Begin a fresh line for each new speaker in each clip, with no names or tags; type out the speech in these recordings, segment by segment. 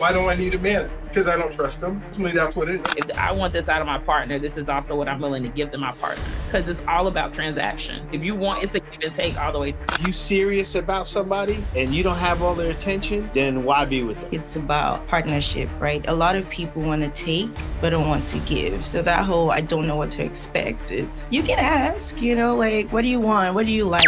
Why don't I need a man? Because I don't trust him. Ultimately, that's what it is.
If I want this out of my partner, this is also what I'm willing to give to my partner. Because it's all about transaction. If you want, it's a give and take all the way.
If you serious about somebody and you don't have all their attention, then why be with them?
It's about partnership, right? A lot of people want to take, but don't want to give. So that whole, I don't know what to expect. You can ask, what do you want? What do you like?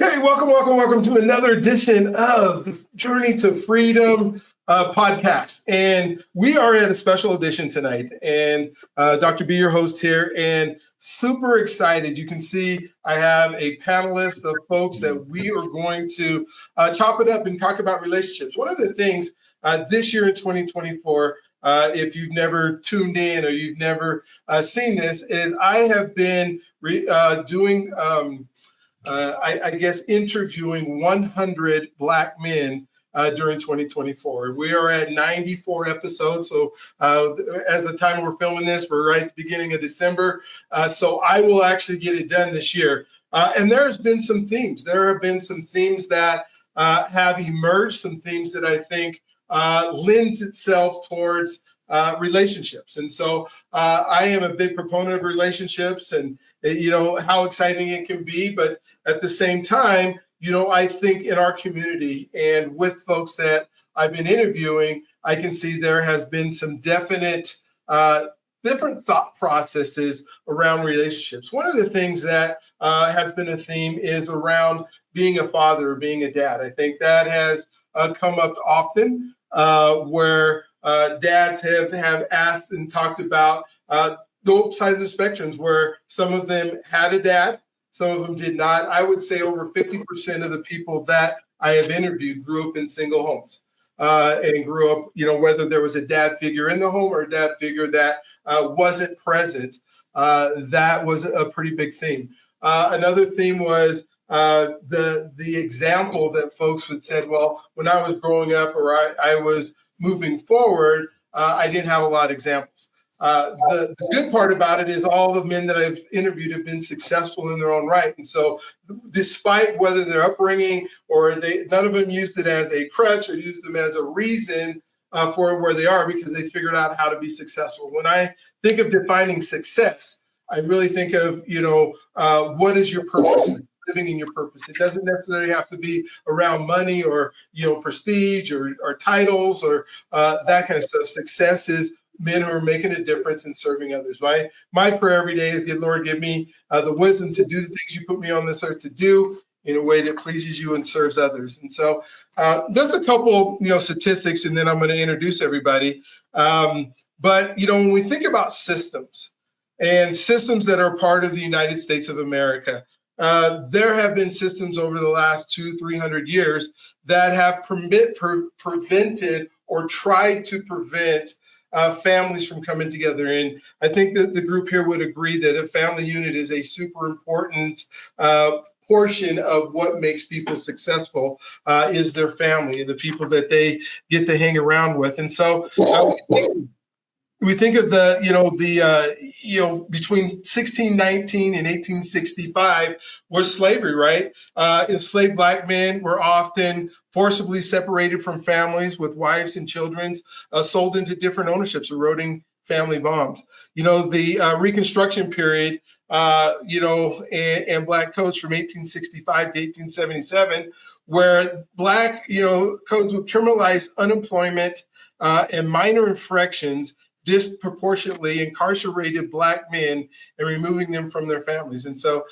Okay, welcome to another edition of the Journey to Freedom podcast. And we are at a special edition tonight. And Dr. B, your host here, and super excited. You can see I have a panelist of folks that we are going to chop it up and talk about relationships. One of the things this year in 2024, if you've never tuned in or you've never seen this, is I have been doing interviewing 100 Black men during 2024. We are at 94 episodes. So as the time we're filming this, we're right at the beginning of December. So I will actually get it done this year. And there's been some themes. There have been some themes that have emerged, some themes that I think lends itself towards relationships. And so I am a big proponent of relationships and, how exciting it can be. But at the same time, I think in our community and with folks that I've been interviewing, I can see there has been some definite different thought processes around relationships. One of the things that has been a theme is around being a father or being a dad. I think that has come up often where dads have asked and talked about both sides of the spectrums, where some of them had a dad, some of them did not. I would say over 50% of the people that I have interviewed grew up in single homes and grew up, whether there was a dad figure in the home or a dad figure that wasn't present. That was a pretty big theme. Another theme was the example that folks had said, well, when I was growing up or I was moving forward, I didn't have a lot of examples. The good part about it is all the men that I've interviewed have been successful in their own right. And so despite whether their upbringing or none of them used it as a crutch or used them as a reason for where they are, because they figured out how to be successful. When I think of defining success, I really think of, what is your purpose? Living in your purpose. It doesn't necessarily have to be around money or, prestige or titles or that kind of stuff. Success is men who are making a difference and serving others. My prayer every day is, Lord, give me the wisdom to do the things you put me on this earth to do in a way that pleases you and serves others. And so there's a couple, statistics, and then I'm going to introduce everybody. But, when we think about systems and systems that are part of the United States of America, there have been systems over the last 200-300 years that have prevented or tried to prevent families from coming together. And I think that the group here would agree that a family unit is a super important portion of what makes people successul is their family and the people that they get to hang around with. And so we think of between 1619 and 1865 was slavery, right? Enslaved Black men were often forcibly separated from families with wives and children, sold into different ownerships, eroding family bonds. The Reconstruction period, and Black codes from 1865 to 1877, where Black, codes would criminalize unemployment and minor infractions, disproportionately incarcerated Black men and removing them from their families. And so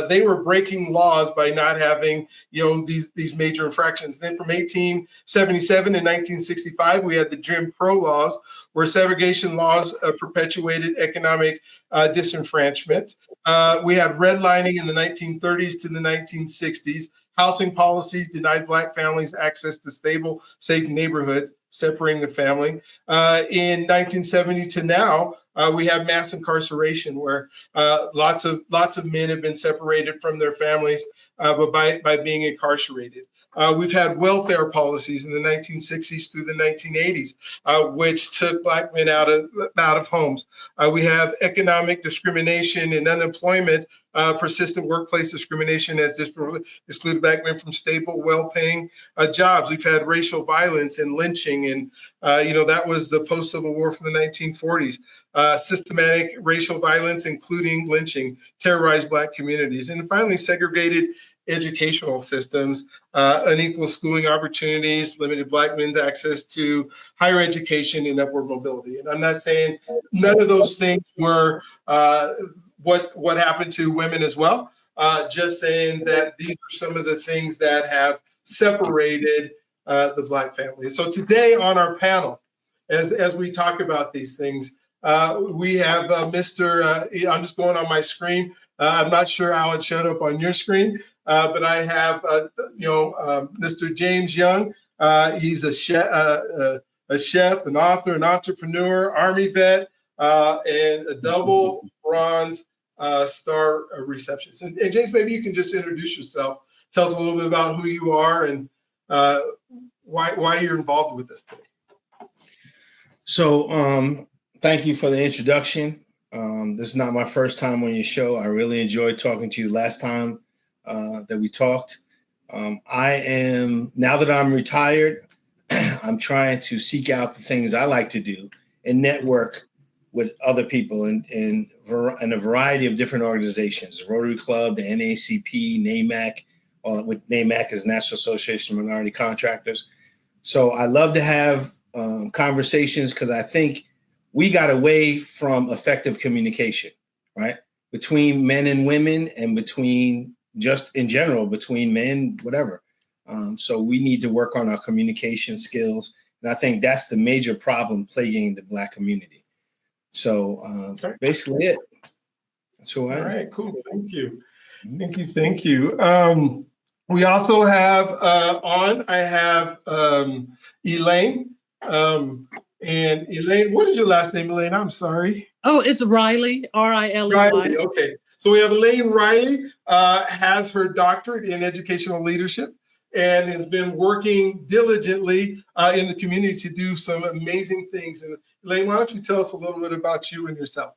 they were breaking laws by not having, these major infractions. Then from 1877 to 1965, we had the Jim Crow laws, where segregation laws perpetuated economic disenfranchisement. We had redlining in the 1930s to the 1960s. Housing policies denied Black families access to stable, safe neighborhoods, separating the family. In 1970 to now, we have mass incarceration, where lots of men have been separated from their families, but by being incarcerated. We've had welfare policies in the 1960s through the 1980s, which took Black men out of homes. We have economic discrimination and unemployment, persistent workplace discrimination has excluded Black men from stable, well-paying jobs. We've had racial violence and lynching, and that was the post-Civil War from the 1940s. Systematic racial violence, including lynching, terrorized Black communities. And finally, segregated educational systems, unequal schooling opportunities, limited Black men's access to higher education and upward mobility. And I'm not saying none of those things were what happened to women as well. Just saying that these are some of the things that have separated the Black family. So today on our panel, as we talk about these things, we have Mr. I'm just going on my screen. I'm not sure how it showed up on your screen, but I have Mr. James Young. He's a chef, an author, an entrepreneur, Army vet, and a double bronze star receptionist. And James, maybe you can just introduce yourself. Tell us a little bit about who you are and why you're involved with this today.
So thank you for the introduction. This is not my first time on your show. I really enjoyed talking to you last time that we talked. Now that I'm retired, I'm trying to seek out the things I like to do and network with other people in a variety of different organizations, the Rotary Club, the NAACP, NAMAC, with NAMAC is National Association of Minority Contractors. So I love to have conversations because I think we got away from effective communication, right? Between men and women and between just in general, between men, whatever. So we need to work on our communication skills. And I think that's the major problem plaguing the Black community. So basically it. That's who I am.
All right, cool. Thank you. Thank you. We also have I have Elaine. And Elaine, what is your last name, Elaine? I'm sorry.
Oh, it's Riley, R-I-L-E-Y.
Riley, okay. So we have Elaine Riley, has her doctorate in educational leadership and has been working diligently in the community to do some amazing things. And Elaine, why don't you tell us a little bit about you and yourself?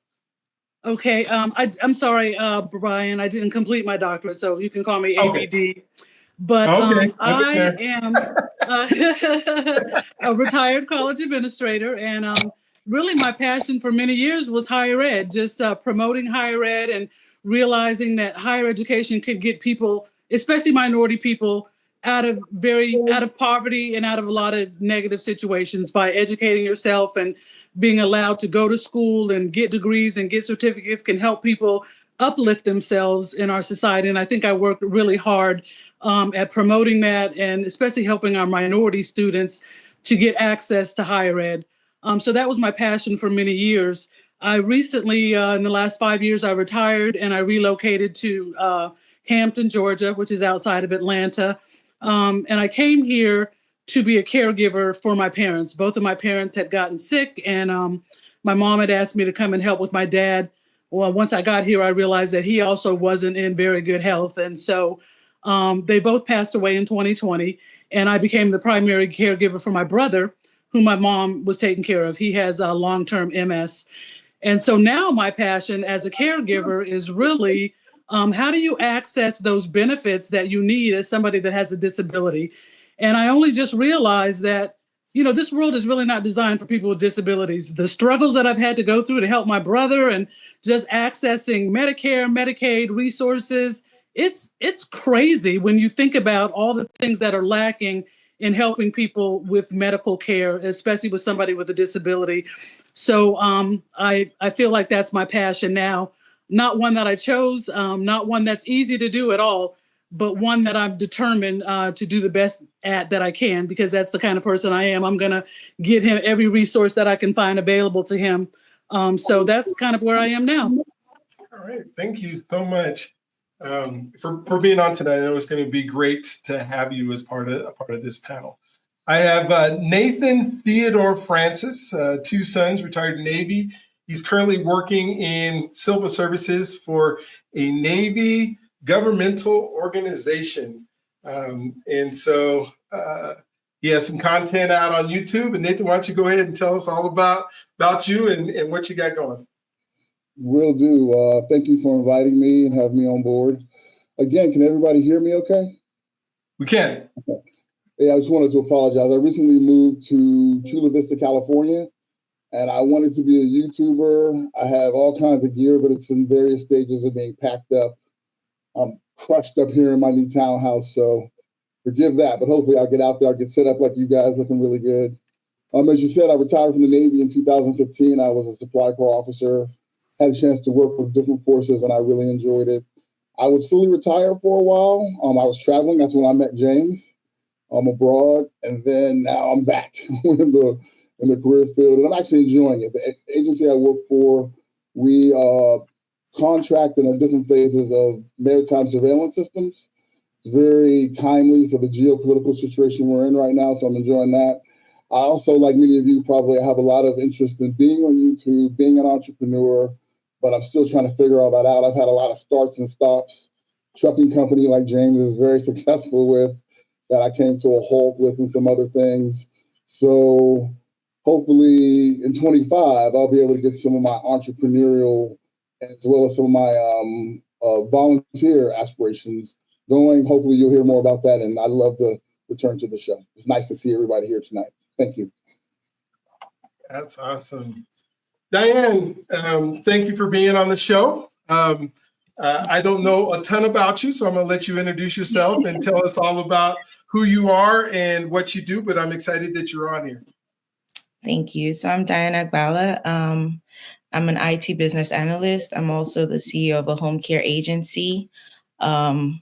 Okay, I'm sorry, Brian, I didn't complete my doctorate, so you can call me ABD. But I am a retired college administrator, and really my passion for many years was higher ed, just promoting higher ed and realizing that higher education could get people, especially minority people, out of poverty and out of a lot of negative situations by educating yourself, and being allowed to go to school and get degrees and get certificates can help people uplift themselves in our society. And I think I worked really hard at promoting that, and especially helping our minority students to get access to higher ed. So that was my passion for many years. I recently, in the last 5 years, I retired and I relocated to Hampton, Georgia, which is outside of Atlanta. And I came here to be a caregiver for my parents. Both of my parents had gotten sick, and my mom had asked me to come and help with my dad. Well, once I got here, I realized that he also wasn't in very good health. And so they both passed away in 2020, and I became the primary caregiver for my brother, who my mom was taking care of. He has long-term MS. And so now my passion as a caregiver is really how do you access those benefits that you need as somebody that has a disability? And I only just realized that, this world is really not designed for people with disabilities. The struggles that I've had to go through to help my brother and just accessing Medicare, Medicaid resources, it's crazy when you think about all the things that are lacking in helping people with medical care, especially with somebody with a disability. So I feel like that's my passion now. Not one that I chose, not one that's easy to do at all, but one that I'm determined to do the best at that I can, because that's the kind of person I am. I'm going to get him every resource that I can find available to him. So that's kind of where I am now.
All right. Thank you so much for being on tonight. I know it's going to be great to have you as part of this panel. I have Nathan Theodore Francis, 2 sons, retired Navy. He's currently working in civil services for a Navy governmental organization. And so he has some content out on YouTube. And Nathan, why don't you go ahead and tell us all about you and what you got going?
Will do. Thank you for inviting me and having me on board. Again, can everybody hear me okay?
We can.
Okay. Yeah, I just wanted to apologize. I recently moved to Chula Vista, California, and I wanted to be a YouTuber. I have all kinds of gear, but it's in various stages of being packed up. I'm crushed up here in my new townhouse, so forgive that. But hopefully I'll get out there, I'll get set up like you guys, looking really good. As you said, I retired from the Navy in 2015. I was a supply corps officer, had a chance to work with different forces, and I really enjoyed it. I was fully retired for a while. I was traveling. That's when I met James. I'm abroad, and then now I'm back in the career field, and I'm actually enjoying it. The agency I work for, we contract in different phases of maritime surveillance systems. It's very timely for the geopolitical situation we're in right now, so I'm enjoying that. I also, like many of you, probably have a lot of interest in being on YouTube, being an entrepreneur, but I'm still trying to figure all that out. I've had a lot of starts and stops. Trucking company like James is very successful with, that I came to a halt with, and some other things. So hopefully in 25, I'll be able to get some of my entrepreneurial as well as some of my volunteer aspirations going. Hopefully you'll hear more about that, and I'd love to return to the show. It's nice to see everybody here tonight. Thank you.
That's awesome. Diane, thank you for being on the show. I don't know a ton about you, so I'm going to let you introduce yourself and tell us all about who you are and what you do, but I'm excited that you're on here.
Thank you. So I'm Diane Agbala. I'm an IT business analyst. I'm also the CEO of a home care agency. I'm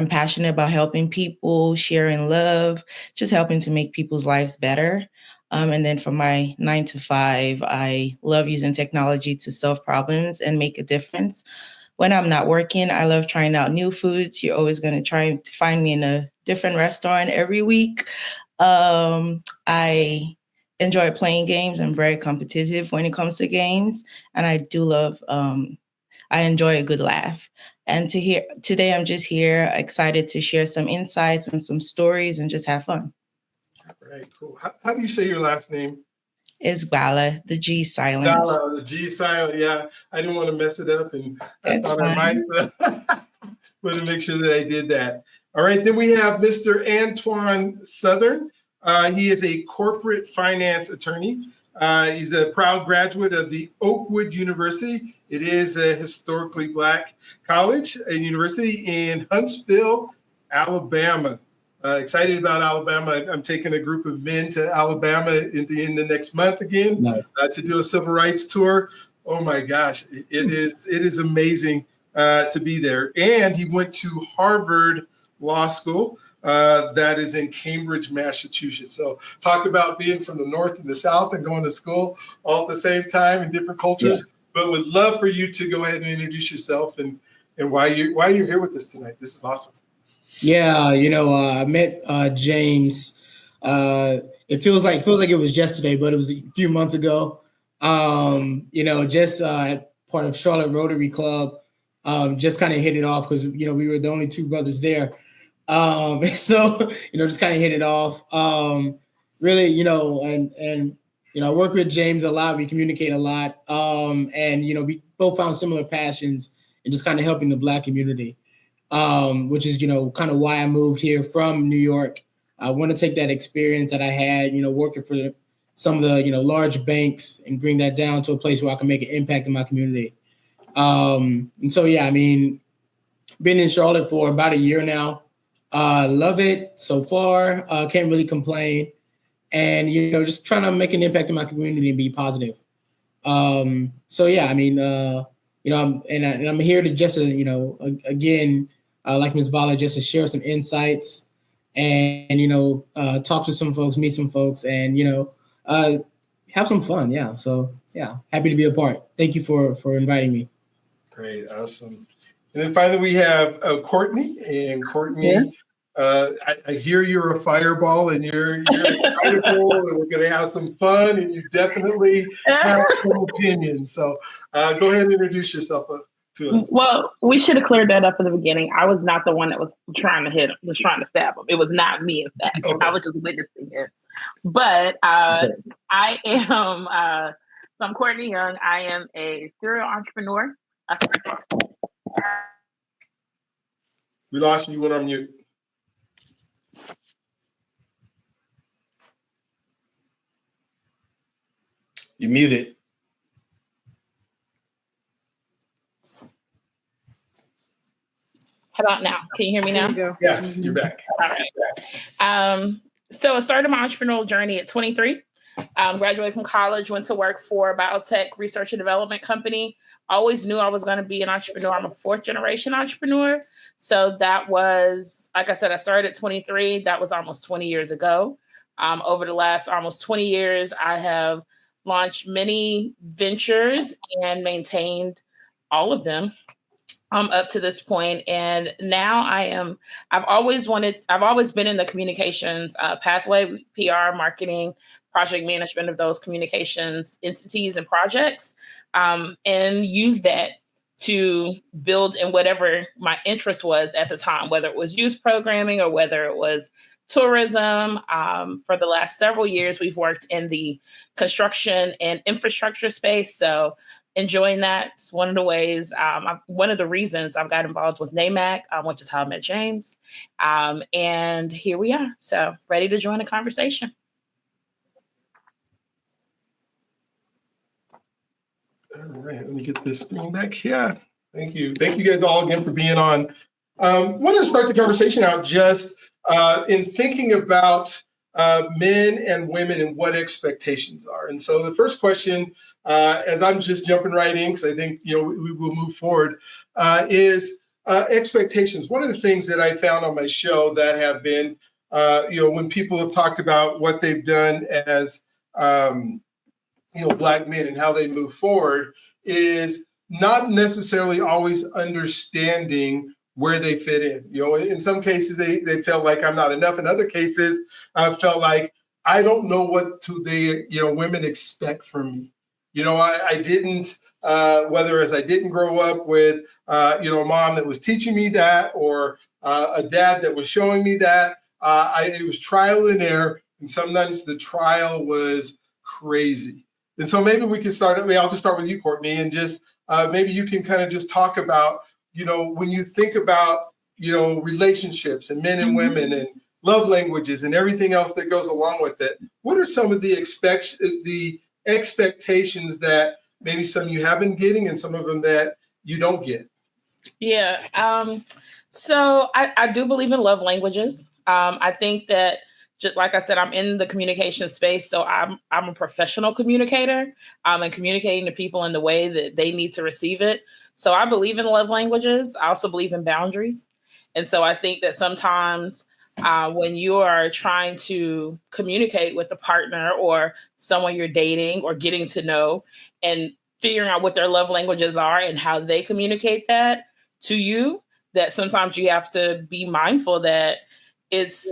passionate about helping people, sharing love, just helping to make people's lives better. And then for my 9 to 5, I love using technology to solve problems and make a difference. When I'm not working, I love trying out new foods. You're always going to try to find me in a different restaurant every week. I enjoy playing games. I'm very competitive when it comes to games. And I do love, I enjoy a good laugh. And today I'm just here excited to share some insights and some stories and just have fun.
Right, cool. How do you say your last name?
It's Gbala, the G silent.
Gbala, the G silent. Yeah, I didn't want to mess it up, and I thought I might. Want to make sure that I did that. All right, then we have Mr. Antoine Southern. He is a corporate finance attorney. He's a proud graduate of the Oakwood University. It is a historically Black college and university in Huntsville, Alabama. Excited about Alabama. I'm taking a group of men to Alabama in the next month again. Nice. To do a civil rights tour. Oh my gosh, it is amazing to be there. And he went to Harvard Law School. That is in Cambridge, Massachusetts. So talk about being from the North and the South and going to school all at the same time in different cultures. Yeah. But would love for you to go ahead and introduce yourself and why you're here with us tonight. This is awesome.
Yeah, I met James. It feels like it was yesterday, but it was a few months ago. Just part of Charlotte Rotary Club. Just kind of hit it off because we were the only two brothers there. So just kind of hit it off. Really, I work with James a lot. We communicate a lot, and we both found similar passions in just kind of helping the Black community. Which is, kind of why I moved here from New York. I want to take that experience that I had, working for some of the, large banks and bring that down to a place where I can make an impact in my community. And so, yeah, been in Charlotte for about a year now. Love it so far. Can't really complain. And, just trying to make an impact in my community and be positive. So, yeah, I'm here to just, again, like Ms. Bala, just to share some insights and, talk to some folks, meet some folks, and, have some fun. Yeah. So, yeah, happy to be a part. Thank you for inviting me.
Great. Awesome. And then finally, we have Courtney. And Courtney, yeah. I hear you're a fireball and you're excitable and we're going to have some fun and you definitely have some opinions. So go ahead and introduce yourself. to us?
Well, we should have cleared that up in the beginning. I was not the one that was trying to hit him, was trying to stab him. It was not me, in fact.
Okay.
I was just witnessing it. But I am, so I'm Courtney Young. I am a serial entrepreneur.
We lost you. You went on mute.
You muted.
How about now? Can you hear me now?
There you go.
Yes, you're back.
All right. So I started my entrepreneurial journey at 23. Graduated from college, went to work for a biotech research and development company. Always knew I was going to be an entrepreneur. I'm a 4th generation entrepreneur. So that was, like I said, I started at 23. That was almost 20 years ago. Over the last almost 20 years, I have launched many ventures and maintained all of them up to this point. And now I've always been in the communications pathway, PR, marketing, project management of those communications entities and projects, and use that to build in whatever my interest was at the time, whether it was youth programming or whether it was tourism. For the last several years, we've worked in the construction and infrastructure space. So enjoying that. It's one of the ways, one of the reasons I've got involved with NAMAC, which is how I met James. And here we are. So ready to join the conversation.
All right, let me get this screen back here. Thank you. Thank you guys all again for being on. Want to start the conversation out just in thinking about men and women and what expectations are. And so the first question, as I'm just jumping right in, because I think we will move forward, is expectations. One of the things that I found on my show that have been, when people have talked about what they've done as Black men and how they move forward, is not necessarily always understanding where they fit in. In some cases, they felt like I'm not enough. In other cases, I felt like I don't know what women expect from me. I didn't, whether as I didn't grow up with, a mom that was teaching me that, or a dad that was showing me that. It was trial and error, and sometimes the trial was crazy. And so maybe we can start. I'll just start with you, Courtney, and just maybe you can kind of just talk about, when you think about, relationships and men and women and love languages and everything else that goes along with it. What are some of the expectations that maybe some you have been getting and some of them that you don't get?
Yeah. So I do believe in love languages. I think that, just like I said, I'm in the communication space, so I'm a professional communicator, and communicating to people in the way that they need to receive it. So I believe in love languages. I also believe in boundaries. And so I think that sometimes when you are trying to communicate with a partner or someone you're dating or getting to know, and figuring out what their love languages are and how they communicate that to you, that sometimes you have to be mindful that it's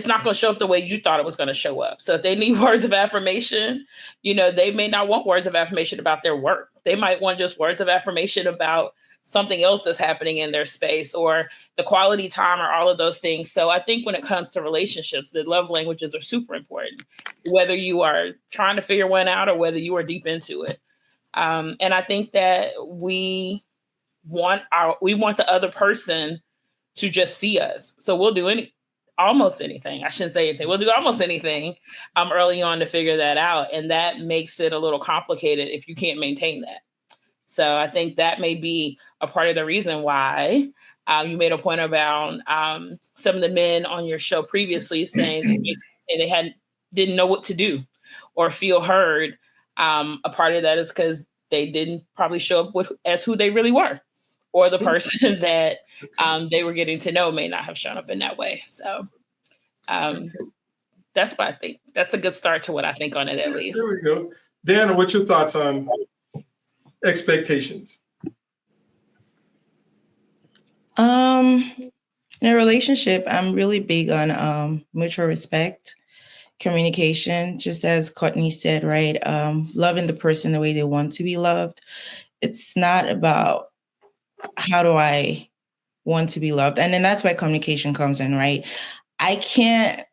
not going to show up the way you thought it was going to show up. So if they need words of affirmation, they may not want words of affirmation about their work. They might want just words of affirmation about something else that's happening in their space, or the quality time, or all of those things. So I think when it comes to relationships, the love languages are super important, whether you are trying to figure one out or whether you are deep into it. And I think that we want the other person to just see us. So we'll do almost anything. I shouldn't say anything. We'll do almost anything early on to figure that out. And that makes it a little complicated if you can't maintain that. So I think that may be a part of the reason why you made a point about some of the men on your show previously saying they didn't know what to do or feel heard. A part of that is because they didn't probably show up as who they really were, or the person that they were getting to know may not have shown up in that way. So that's what I think. That's a good start to what I think on it, at least.
There we go. Dana, what's your thoughts on expectations?
In a relationship, I'm really big on mutual respect, communication, just as Courtney said, right? Loving the person the way they want to be loved. It's not about how do I want to be loved? And then that's where communication comes in, right? I can't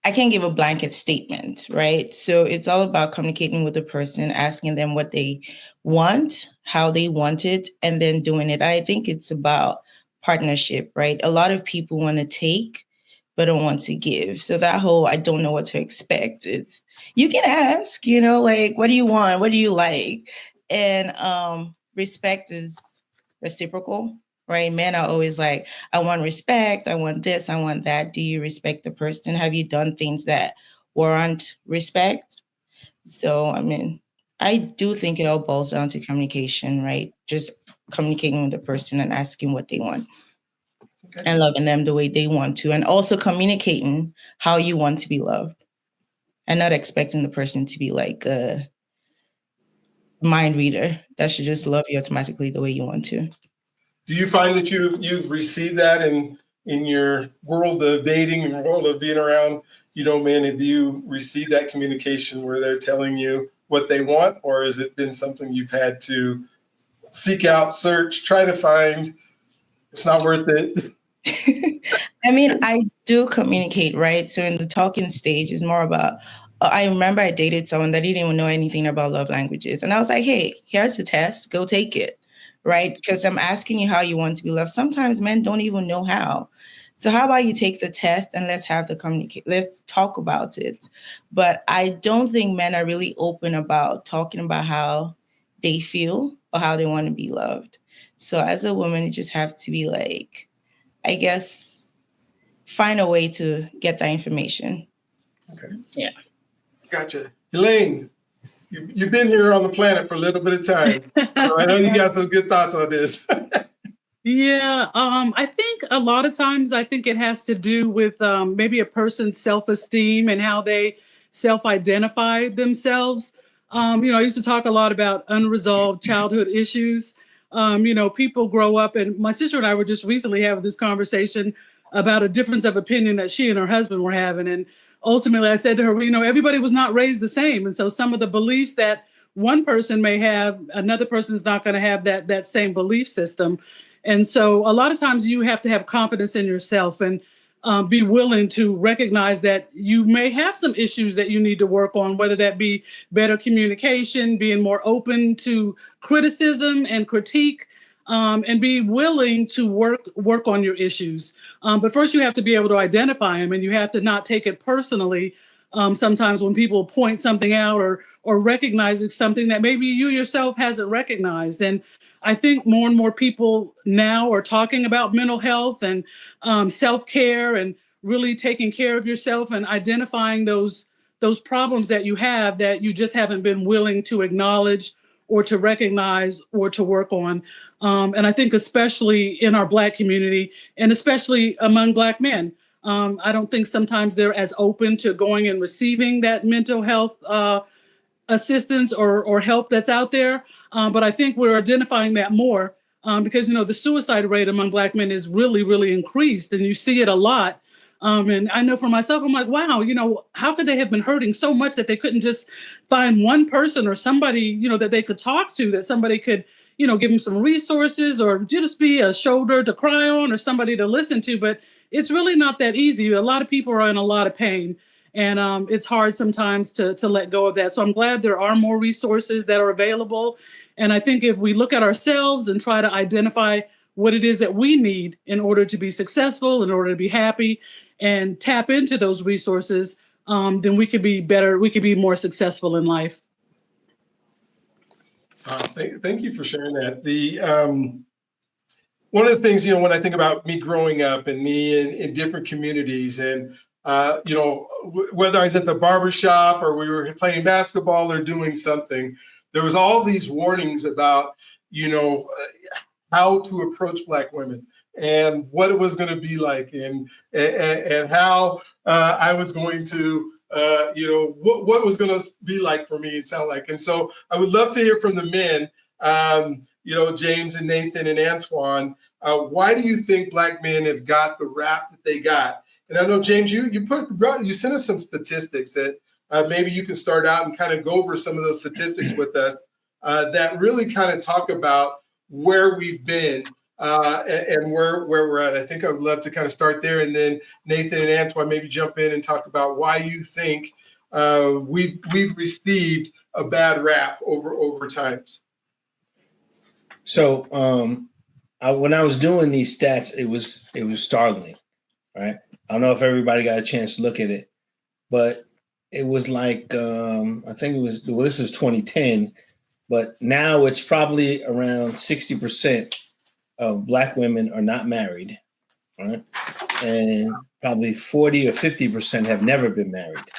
give a blanket statement, right? So it's all about communicating with the person, asking them what they want, how they want it, and then doing it. I think it's about partnership, right? A lot of people want to take, but don't want to give. So that whole, I don't know what to expect. It's, you can ask, like, what do you want? What do you like? And respect is reciprocal, right? Men are always like, I want respect. I want this. I want that. Do you respect the person? Have you done things that warrant respect? So, I mean, I do think it all boils down to communication, right? Just communicating with the person and asking what they want and loving them the way they want to. And also communicating how you want to be loved and not expecting the person to be like a mind reader that should just love you automatically the way you want to.
Do you find that you've received that in your world of dating and world of being around, men? Have you received that communication where they're telling you what they want, or has it been something you've had to seek out, search, try to find? It's not worth it.
I mean, I do communicate, right? So in the talking stage, it's more about, I remember I dated someone that didn't even know anything about love languages. And I was like, hey, here's the test, go take it, right? Because I'm asking you how you want to be loved. Sometimes men don't even know how. So how about you take the test and let's have the communicate, let's talk about it. But I don't think men are really open about talking about how they feel or how they want to be loved. So as a woman, you just have to be like, I guess, find a way to get that information.
Okay.
Yeah.
Gotcha. Elaine, you've been here on the planet for a little bit of time. So I know you got some good thoughts on this.
Yeah, I think a lot of times it has to do with maybe a person's self-esteem and how they self-identify themselves. I used to talk a lot about unresolved childhood issues. People grow up, and my sister and I were just recently having this conversation about a difference of opinion that she and her husband were having. And ultimately I said to her, well, everybody was not raised the same. And so some of the beliefs that one person may have, another person's not going to have that same belief system. And so a lot of times you have to have confidence in yourself and be willing to recognize that you may have some issues that you need to work on, whether that be better communication, being more open to criticism and critique, and be willing to work on your issues. But first you have to be able to identify them, and you have to not take it personally. Sometimes when people point something out or recognizing something that maybe you yourself hasn't recognized. And I think more and more people now are talking about mental health and self-care and really taking care of yourself and identifying those problems that you have that you just haven't been willing to acknowledge or to recognize or to work on. And I think especially in our Black community and especially among Black men, I don't think sometimes they're as open to going and receiving that mental health assistance or help that's out there. But I think we're identifying that more because, the suicide rate among Black men is really, really increased, and you see it a lot. And I know for myself, I'm like, wow, how could they have been hurting so much that they couldn't just find one person or somebody, that they could talk to, that somebody could, give them some resources or just be a shoulder to cry on or somebody to listen to. But it's really not that easy. A lot of people are in a lot of pain. And it's hard sometimes to let go of that. So I'm glad there are more resources that are available. And I think if we look at ourselves and try to identify what it is that we need in order to be successful, in order to be happy, and tap into those resources, then we could be better. We could be more successful in life.
Thank you for sharing that. One of the things, when I think about me growing up and me in different communities and whether I was at the barbershop or we were playing basketball or doing something, there was all these warnings about, how to approach Black women and what it was going to be like and how I was going to, what was going to be like for me and sound like. And so I would love to hear from the men, James and Nathan and Antoine. Why do you think Black men have got the rap that they got? And I know, James, you sent us some statistics that maybe you can start out and kind of go over some of those statistics with us that really kind of talk about where we've been and where we're at. I think I would love to kind of start there, and then Nathan and Antoine maybe jump in and talk about why you think we've received a bad rap over times.
So when I was doing these stats, it was startling, right? I don't know if everybody got a chance to look at it, but it was like I think it was, well, this is 2010, but now it's probably around 60% of Black women are not married, right? And probably 40 or 50% have never been married,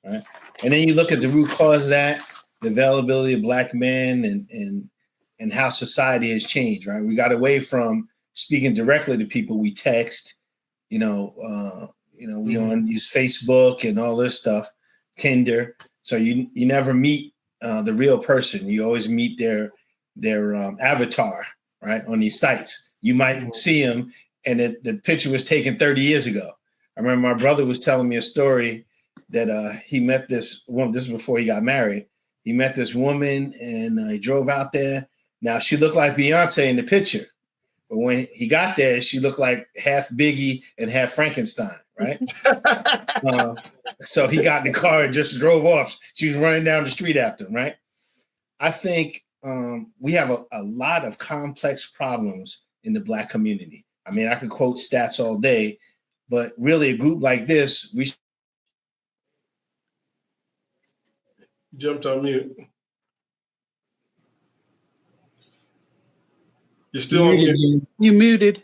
right? And then you look at the root cause of that, the availability of Black men and how society has changed, right? We got away from speaking directly to people. We text, we on use Facebook and all this stuff, Tinder. So you never meet the real person. You always meet their avatar, right, on these sites. You might see them, and the picture was taken 30 years ago. I remember my brother was telling me a story that he met this woman. This is before he got married. He met this woman, and he drove out there. Now, she looked like Beyonce in the picture, but when he got there, she looked like half Biggie and half Frankenstein, right? So he got in the car and just drove off. She was running down the street after him, right? I think we have a lot of complex problems in the Black community. I mean, I could quote stats all day, but really a group like this, we
jumped on mute. You're still on mute.
You muted.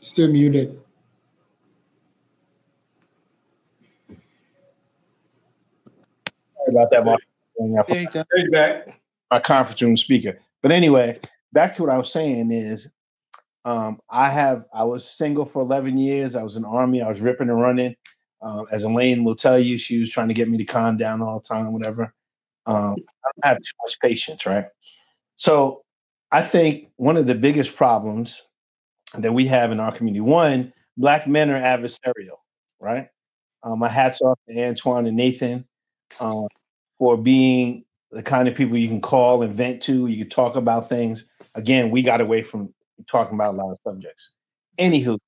Still muted.
Sorry about that, Mark.
There you go.
There you back.
My conference room speaker. But anyway, back to what I was saying is, I was single for 11 years. I was in the Army. I was ripping and running. As Elaine will tell you, she was trying to get me to calm down all the time, whatever. I don't have too much patience, right? So I think one of the biggest problems that we have in our community, one, Black men are adversarial, right? My hat's off to Antoine and Nathan for being the kind of people you can call and vent to. You can talk about things. Again, we got away from talking about a lot of subjects. Anywho,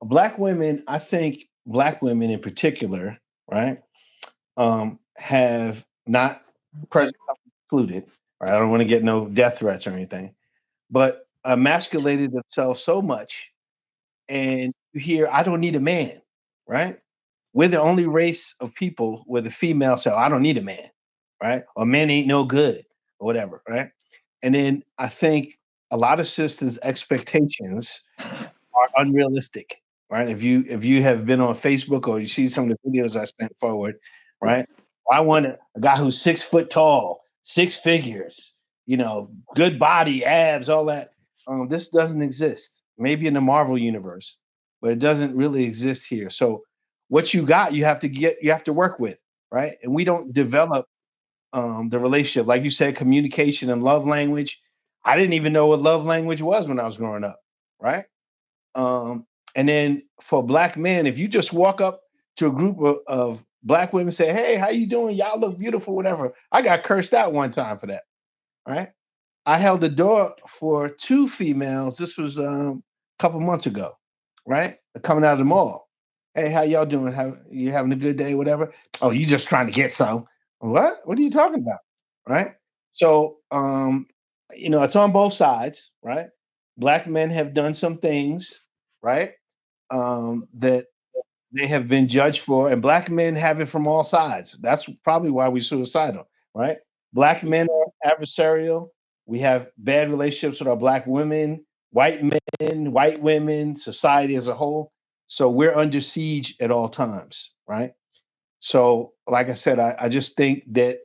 Black women, I think Black women in particular, right, have not, present included, right? I don't want to get no death threats or anything, but emasculated themselves so much. And you hear, I don't need a man, right? We're the only race of people where the female say, I don't need a man, right? Or men ain't no good, or whatever, right? And then I think a lot of sisters' expectations are unrealistic, right? If you have been on Facebook or you see some of the videos I sent forward, right? I want a guy who's 6 foot tall, 6 figures, good body, abs, all that. This doesn't exist. Maybe in the Marvel universe, but it doesn't really exist here. So what you got, you have to work with, right? And we don't develop the relationship. Like you said, communication and love language. I didn't even know what love language was when I was growing up, right? And then for Black men, if you just walk up to a group of Black women and say, hey, how you doing? Y'all look beautiful, whatever. I got cursed out one time for that, right? I held the door for 2 females. This was a couple months ago, right? Coming out of the mall. Hey, how y'all doing? You having a good day, whatever? Oh, you just trying to get some. What? What are you talking about? Right? So, it's on both sides, right? Black men have done some things, right? That they have been judged for, and Black men have it from all sides. That's probably why we're suicidal, right? Black men are adversarial. We have bad relationships with our Black women, white men, white women, society as a whole. So we're under siege at all times, right? So, like I said, I just think that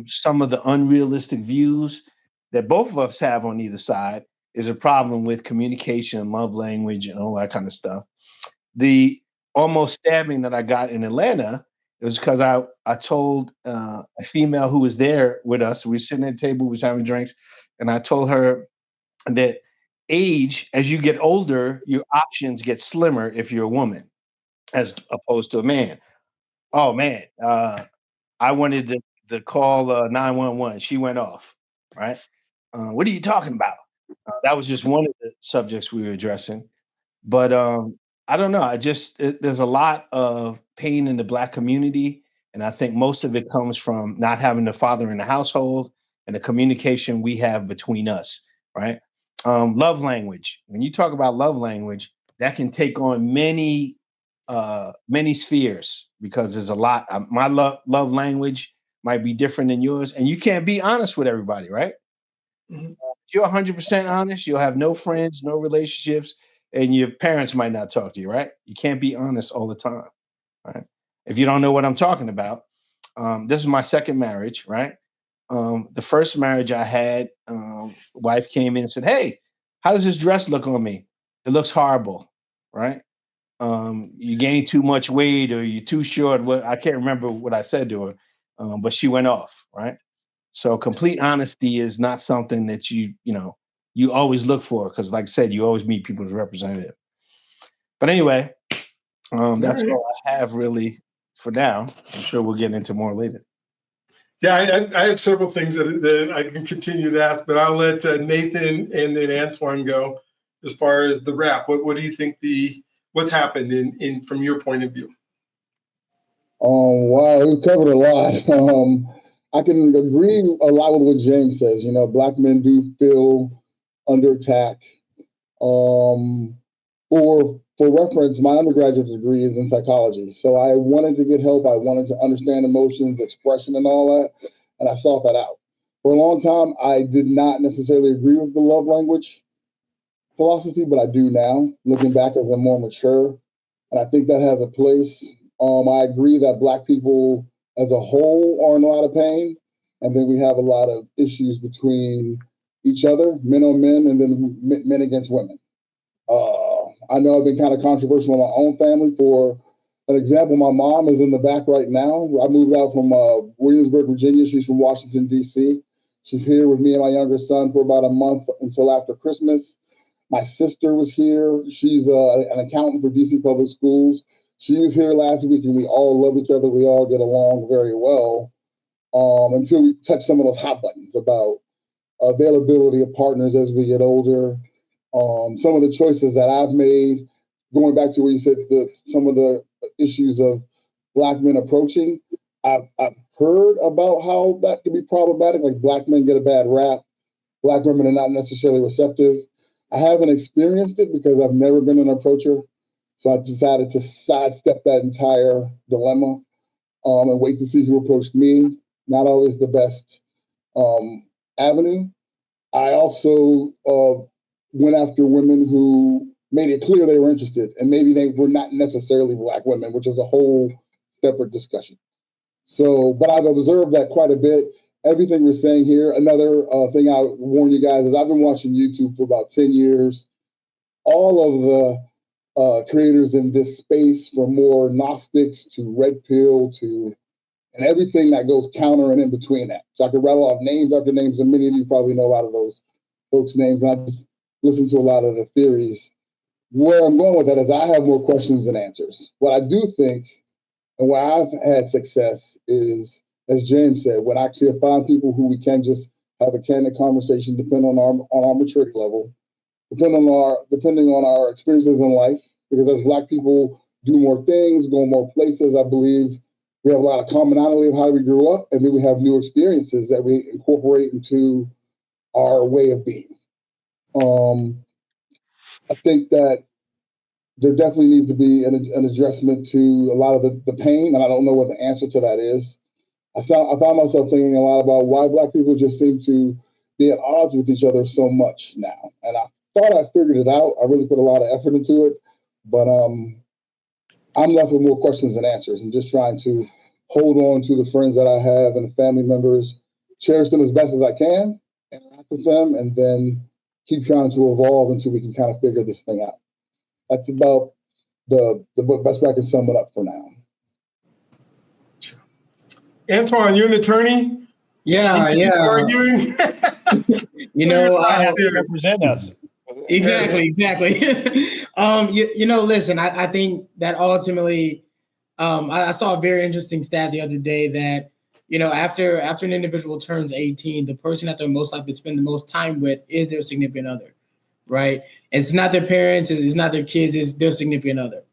some of the unrealistic views that both of us have on either side is a problem with communication and love language and all that kind of stuff. The almost stabbing that I got in Atlanta, it was because I told a female who was there with us, we were sitting at the table, we was having drinks, and I told her that age, as you get older, your options get slimmer if you're a woman as opposed to a man. Oh man, I wanted to the call 911. She went off, right? What are you talking about? That was just one of the subjects we were addressing. But I don't know. There's a lot of pain in the Black community, and I think most of it comes from not having a father in the household and the communication we have between us, right? Love language. When you talk about love language, that can take on many spheres, because there's a lot. My love language might be different than yours, and you can't be honest with everybody, right?
Mhm.
If you're 100% honest, you'll have no friends, no relationships, and your parents might not talk to you, right? You can't be honest all the time, right? If you don't know what I'm talking about, this is my second marriage, right? The first marriage I had, wife came in and said, "Hey, how does this dress look on me? It looks horrible," right? You gain too much weight, or you're too short. What, I can't remember what I said to her, but she went off, right? So complete honesty is not something that you always look for, because, like I said, you always meet people as representative. But anyway, that's
right.
all I have really for now. I'm sure we'll get into more later.
Yeah, I have several things that I can continue to ask, but I'll let Nathan and then Antoine go as far as the wrap. What do you think what's happened in from your point of view?
Wow, we've covered a lot. I can agree a lot with what James says. Black men do feel under attack. For reference, my undergraduate degree is in psychology. So I wanted to get help. I wanted to understand emotions, expression, and all that. And I sought that out. For a long time, I did not necessarily agree with the love language philosophy, but I do now, looking back as I'm more mature. And I think that has a place. I agree that Black people as a whole are in a lot of pain. And then we have a lot of issues between each other, men on men, and then men against women. I know I've been kind of controversial in my own family. For an example, my mom is in the back right now. I moved out from Williamsburg, Virginia. She's from Washington, D.C. She's here with me and my younger son for about a month until after Christmas. My sister was here. She's an accountant for D.C. Public Schools. She was here last week, and we all love each other. We all get along very well, until we touch some of those hot buttons about availability of partners as we get older. Some of the choices that I've made, going back to where you said some of the issues of Black men approaching, I've heard about how that can be problematic. Like, Black men get a bad rap. Black women are not necessarily receptive. I haven't experienced it because I've never been an approacher. So I decided to sidestep that entire dilemma and wait to see who approached me. Not always the best avenue. I also went after women who made it clear they were interested, and maybe they were not necessarily Black women, which is a whole separate discussion. So, but I've observed that quite a bit. Everything we're saying here, another thing I warn you guys is I've been watching YouTube for about 10 years. All of the creators in this space, from more Gnostics to Red Pill to and everything that goes counter and in between that. So I could rattle off names after names, and many of you probably know a lot of those folks' names, and I just listen to a lot of the theories. Where I'm going with that is I have more questions than answers. What I do think, and where I've had success is, as James said, when I actually find people who we can just have a candid conversation, depending on our maturity level, depending on our experiences in life. Because as Black people do more things, go more places, I believe we have a lot of commonality of how we grew up, and then we have new experiences that we incorporate into our way of being. I think that there definitely needs to be an adjustment to a lot of the pain, and I don't know what the answer to that is. I found myself thinking a lot about why Black people just seem to be at odds with each other so much now. And I thought I figured it out. I really put a lot of effort into it, but I'm left with more questions than answers, and just trying to hold on to the friends that I have and the family members, cherish them as best as I can, interact with them, and then keep trying to evolve until we can kind of figure this thing out. That's about the best way I can sum it up for now.
Antoine, you're an attorney?
Yeah.
Arguing?
I have to represent us.
Exactly. Listen, I think that ultimately, I saw a very interesting stat the other day that, after an individual turns 18, the person that they're most likely to spend the most time with is their significant other, right? It's not their parents, it's not their kids, it's their significant other,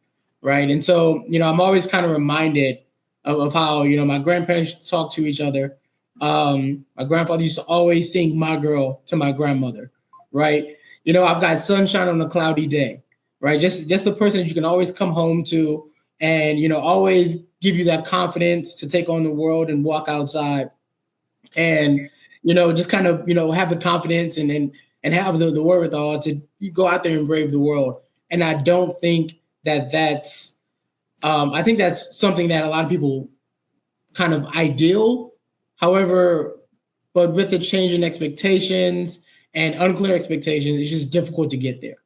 right? And so, I'm always kind of reminded of how, my grandparents used to talk to each other. My grandfather used to always sing "My Girl" to my grandmother, right? I've got sunshine on a cloudy day, right? Just a person that you can always come home to and, always give you that confidence to take on the world and walk outside and, just kind of, have the confidence and have the wherewithal to go out there and brave the world. And I don't think that's, I think that's something that a lot of people kind of ideal. However, but with the change in expectations and unclear expectations, it's just difficult to get there,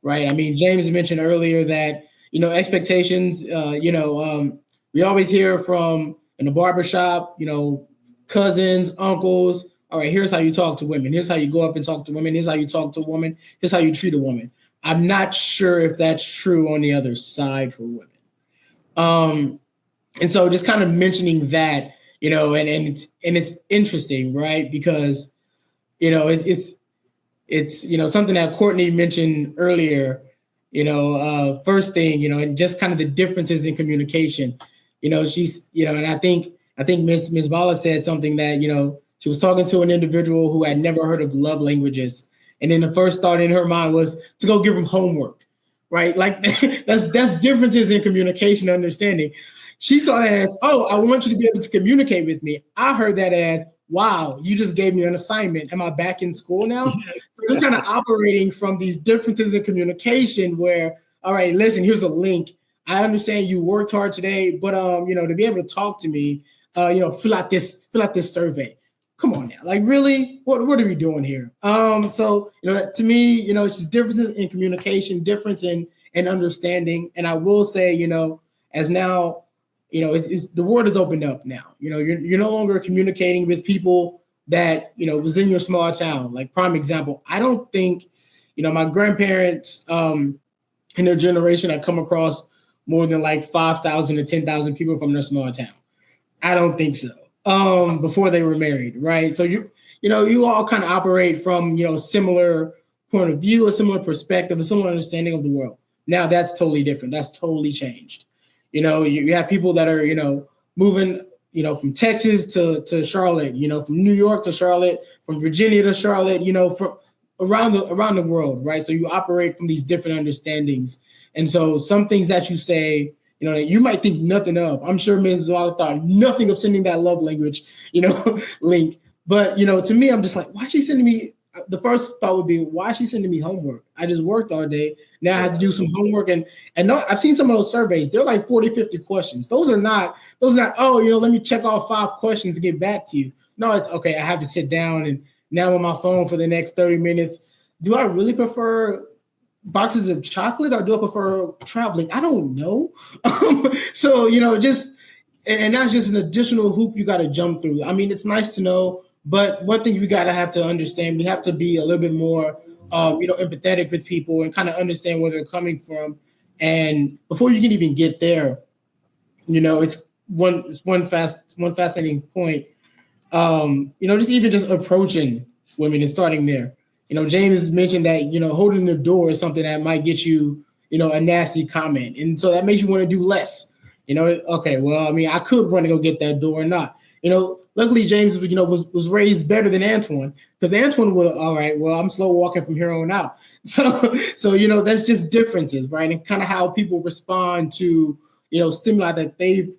right? I mean, James mentioned earlier that, expectations, we always hear from in the barbershop, cousins, uncles. All right, here's how you talk to women. Here's how you go up and talk to women. Here's how you talk to a woman. Here's how you treat a woman. I'm not sure if that's true on the other side for women. And so just kind of mentioning that, and it's interesting, right? Because, it's something that Courtney mentioned earlier, first thing, and just kind of the differences in communication, she's, and I think Ms. Bala said something that, she was talking to an individual who had never heard of love languages. And then the first thought in her mind was to go give him homework, right? Like that's differences in communication understanding. She saw that as, oh, I want you to be able to communicate with me. I heard that as, wow, you just gave me an assignment. Am I back in school now? So we're kind of operating from these differences in communication where, all right, listen, here's the link. I understand you worked hard today, but to be able to talk to me, fill out this survey. Come on now, like really, what are we doing here? So to me, it's just differences in communication, difference in understanding. And I will say, as now, it's the world has opened up now. You're no longer communicating with people that was in your small town. Like prime example, I don't think my grandparents in their generation had come across more than like 5,000 to 10,000 people from their small town. I don't think so. Before they were married, right? So you all kind of operate from similar point of view, a similar perspective, a similar understanding of the world. Now that's totally different. That's totally changed. You have people that are moving from Texas to Charlotte, from New York to Charlotte, from Virginia to Charlotte, from around the world, right? So you operate from these different understandings, and so some things that you say, that you might think nothing of. I'm sure Ms. Walla thought nothing of sending that love language, link. But, to me, I'm just like, why is she sending me? The first thought would be, why is she sending me homework? I just worked all day. Now I have to do some homework. And no, I've seen some of those surveys. They're like 40, 50 questions. Those are not, oh, let me check off 5 questions to get back to you. No, it's okay. I have to sit down and now I'm on my phone for the next 30 minutes. Do I really prefer boxes of chocolate or do I prefer traveling? I don't know. So, and that's just an additional hoop you got to jump through. I mean, it's nice to know, but one thing we got to have to understand, we have to be a little bit more, empathetic with people and kind of understand where they're coming from. And before you can even get there, it's one fascinating point. Just approaching women and starting there. James mentioned that, holding the door is something that might get you, a nasty comment. And so that makes you want to do less. Okay, well, I mean, I could run and go get that door or not. Luckily, James, was raised better than Antoine, because Antoine would, all right, well, I'm slow walking from here on out. So that's just differences, right? And kind of how people respond to, stimuli that they've,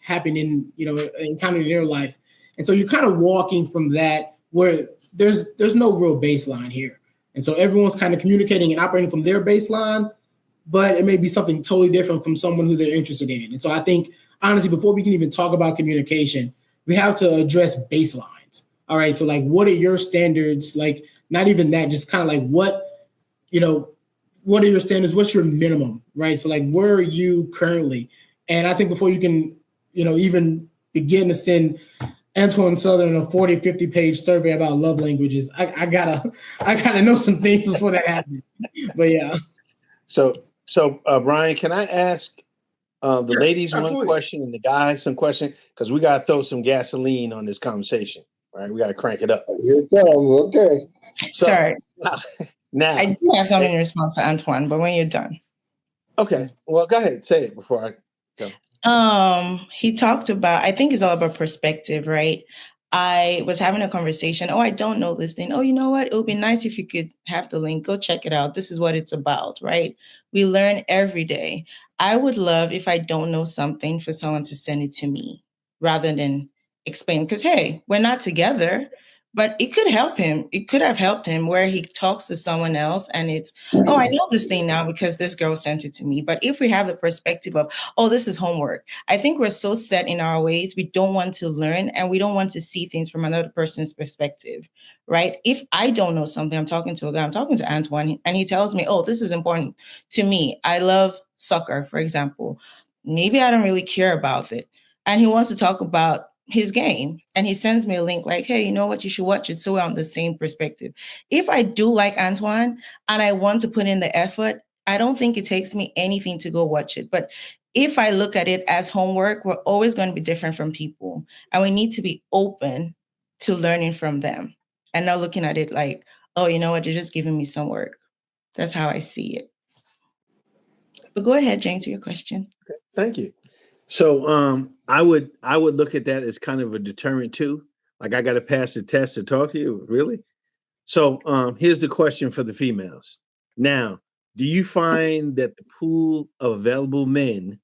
happen in, encountered in their life. And so you're kind of walking from that where there's no real baseline here. And so everyone's kind of communicating and operating from their baseline, but it may be something totally different from someone who they're interested in. And so I think, honestly, before we can even talk about communication, we have to address baselines. All right. So like, what are your standards? Like, not even that, just kind of like what are your standards? What's your minimum? Right. So like, where are you currently? And I think before you can, even begin to send Antoine Southern a 40, 50 page survey about love languages, I gotta know some things before that happens. But yeah.
So Brian, can I ask, The
Sure,
ladies one
absolutely.
question and the guys some question, because we got to throw some gasoline on this conversation, right? We got to crank it up.
Here it comes. Okay.
So
Sorry,
now,
I do have something in response to Antoine, but when you're done.
okay, well, go ahead, say it before I go.
He talked about, I think it's all about perspective, right? I was having a conversation. Oh, I don't know this thing. Oh, you know what? It would be nice if you could have the link. Go check it out. This is what it's about, right? We learn every day. I would love if I don't know something for someone to send it to me rather than explain. Because, hey, we're not together, but it could help him. It could have helped him where he talks to someone else and it's, oh, I know this thing now because this girl sent it to me. But if we have the perspective of, oh, this is homework, I think we're so set in our ways. We don't want to learn and we don't want to see things from another person's perspective, right? If I don't know something, I'm talking to a guy, I'm talking to Antoine, and he tells me, oh, this is important to me. I love soccer, for example. Maybe I don't really care about it. And he wants to talk about his game and he sends me a link like, hey, you know what, you should watch it. So we're on the same perspective. If I do like Antoine and I want to put in the effort, I don't think it takes me anything to go watch it. But if I look at it as homework, we're always going to be different from people. And we need to be open to learning from them and not looking at it like, oh, you know what, you're just giving me some work. That's how I see it. But go ahead, Jane, to your question.
Okay, thank you. So I would look at that as kind of a deterrent too. Like I got to pass the test to talk to you, really? So here's the question for the females. Now, do you find that the pool of available men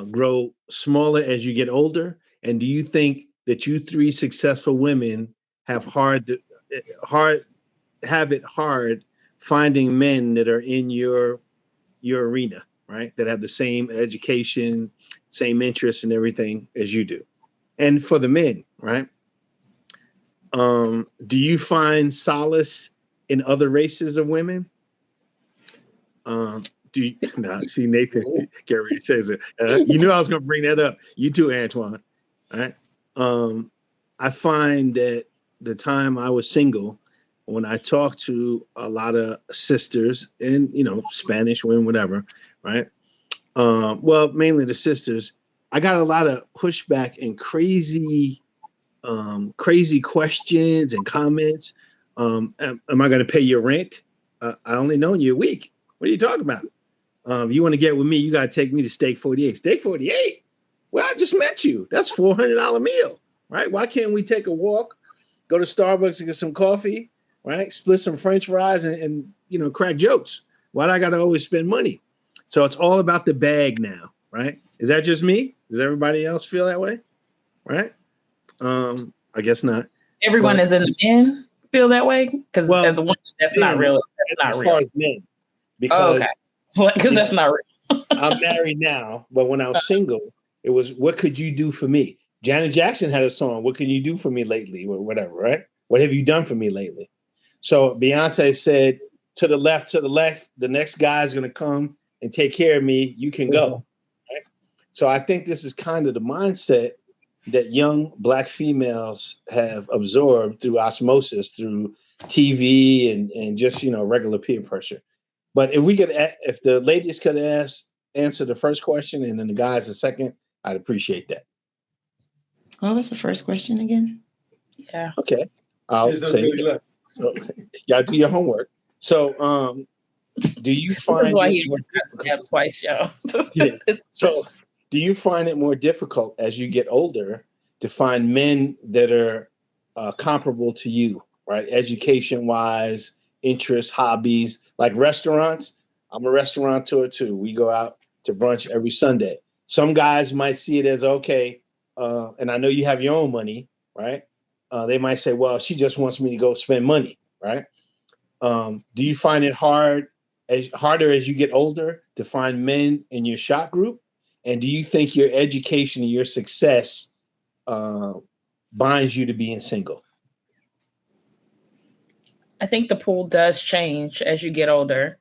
grow smaller as you get older? And do you think that you three successful women have it hard finding men that are in your arena, right? That have the same education, same interests and everything as you do. And for the men, right? Do you find solace in other races of women? Do you see Nathan Gary says it? You knew I was going to bring that up. You too, Antoine. All right. I find that the time I was single, when I talked to a lot of sisters and Spanish women, whatever, right? Well, mainly the sisters, I got a lot of pushback and crazy questions and comments. Am I going to pay your rent? I only known you a week. What are you talking about? If you want to get with me, you got to take me to Steak 48. Steak 48? Well, I just met you. That's $400 meal, right? Why can't we take a walk, go to Starbucks and get some coffee, right? Split some French fries and crack jokes. Why do I got to always spend money? So it's all about the bag now, right? Is that just me? Does everybody else feel that way? Right? I guess not.
Everyone is in the men feel that way? Because as a woman, that's not real. That's not
as
real.
far as men. Because
Because that's not real.
I'm married now, but when I was single, it was, what could you do for me? Janet Jackson had a song, what can you do for me lately? Or whatever, right? What have you done for me lately? So Beyonce said, to the left, the next guy is going to come and take care of me. You can go. Right? So I think this is kind of the mindset that young Black females have absorbed through osmosis, through TV and just, regular peer pressure. But if the ladies could answer the first question and then the guys the second, I'd appreciate that.
What was the first question again?
Yeah.
Okay. I'll say it. So, you gotta do your homework. So, do you find
this is why
it
he always got stabbed twice, yo.
Yeah. So, do you find it more difficult as you get older to find men that are comparable to you, right? Education-wise, interests, hobbies, like restaurants? I'm a restaurateur too. We go out to brunch every Sunday. Some guys might see it as okay, and I know you have your own money, right? They might say, well, she just wants me to go spend money, right? Do you find it harder as you get older to find men in your shop group? And do you think your education and your success binds you to being single?
I think the pool does change as you get older,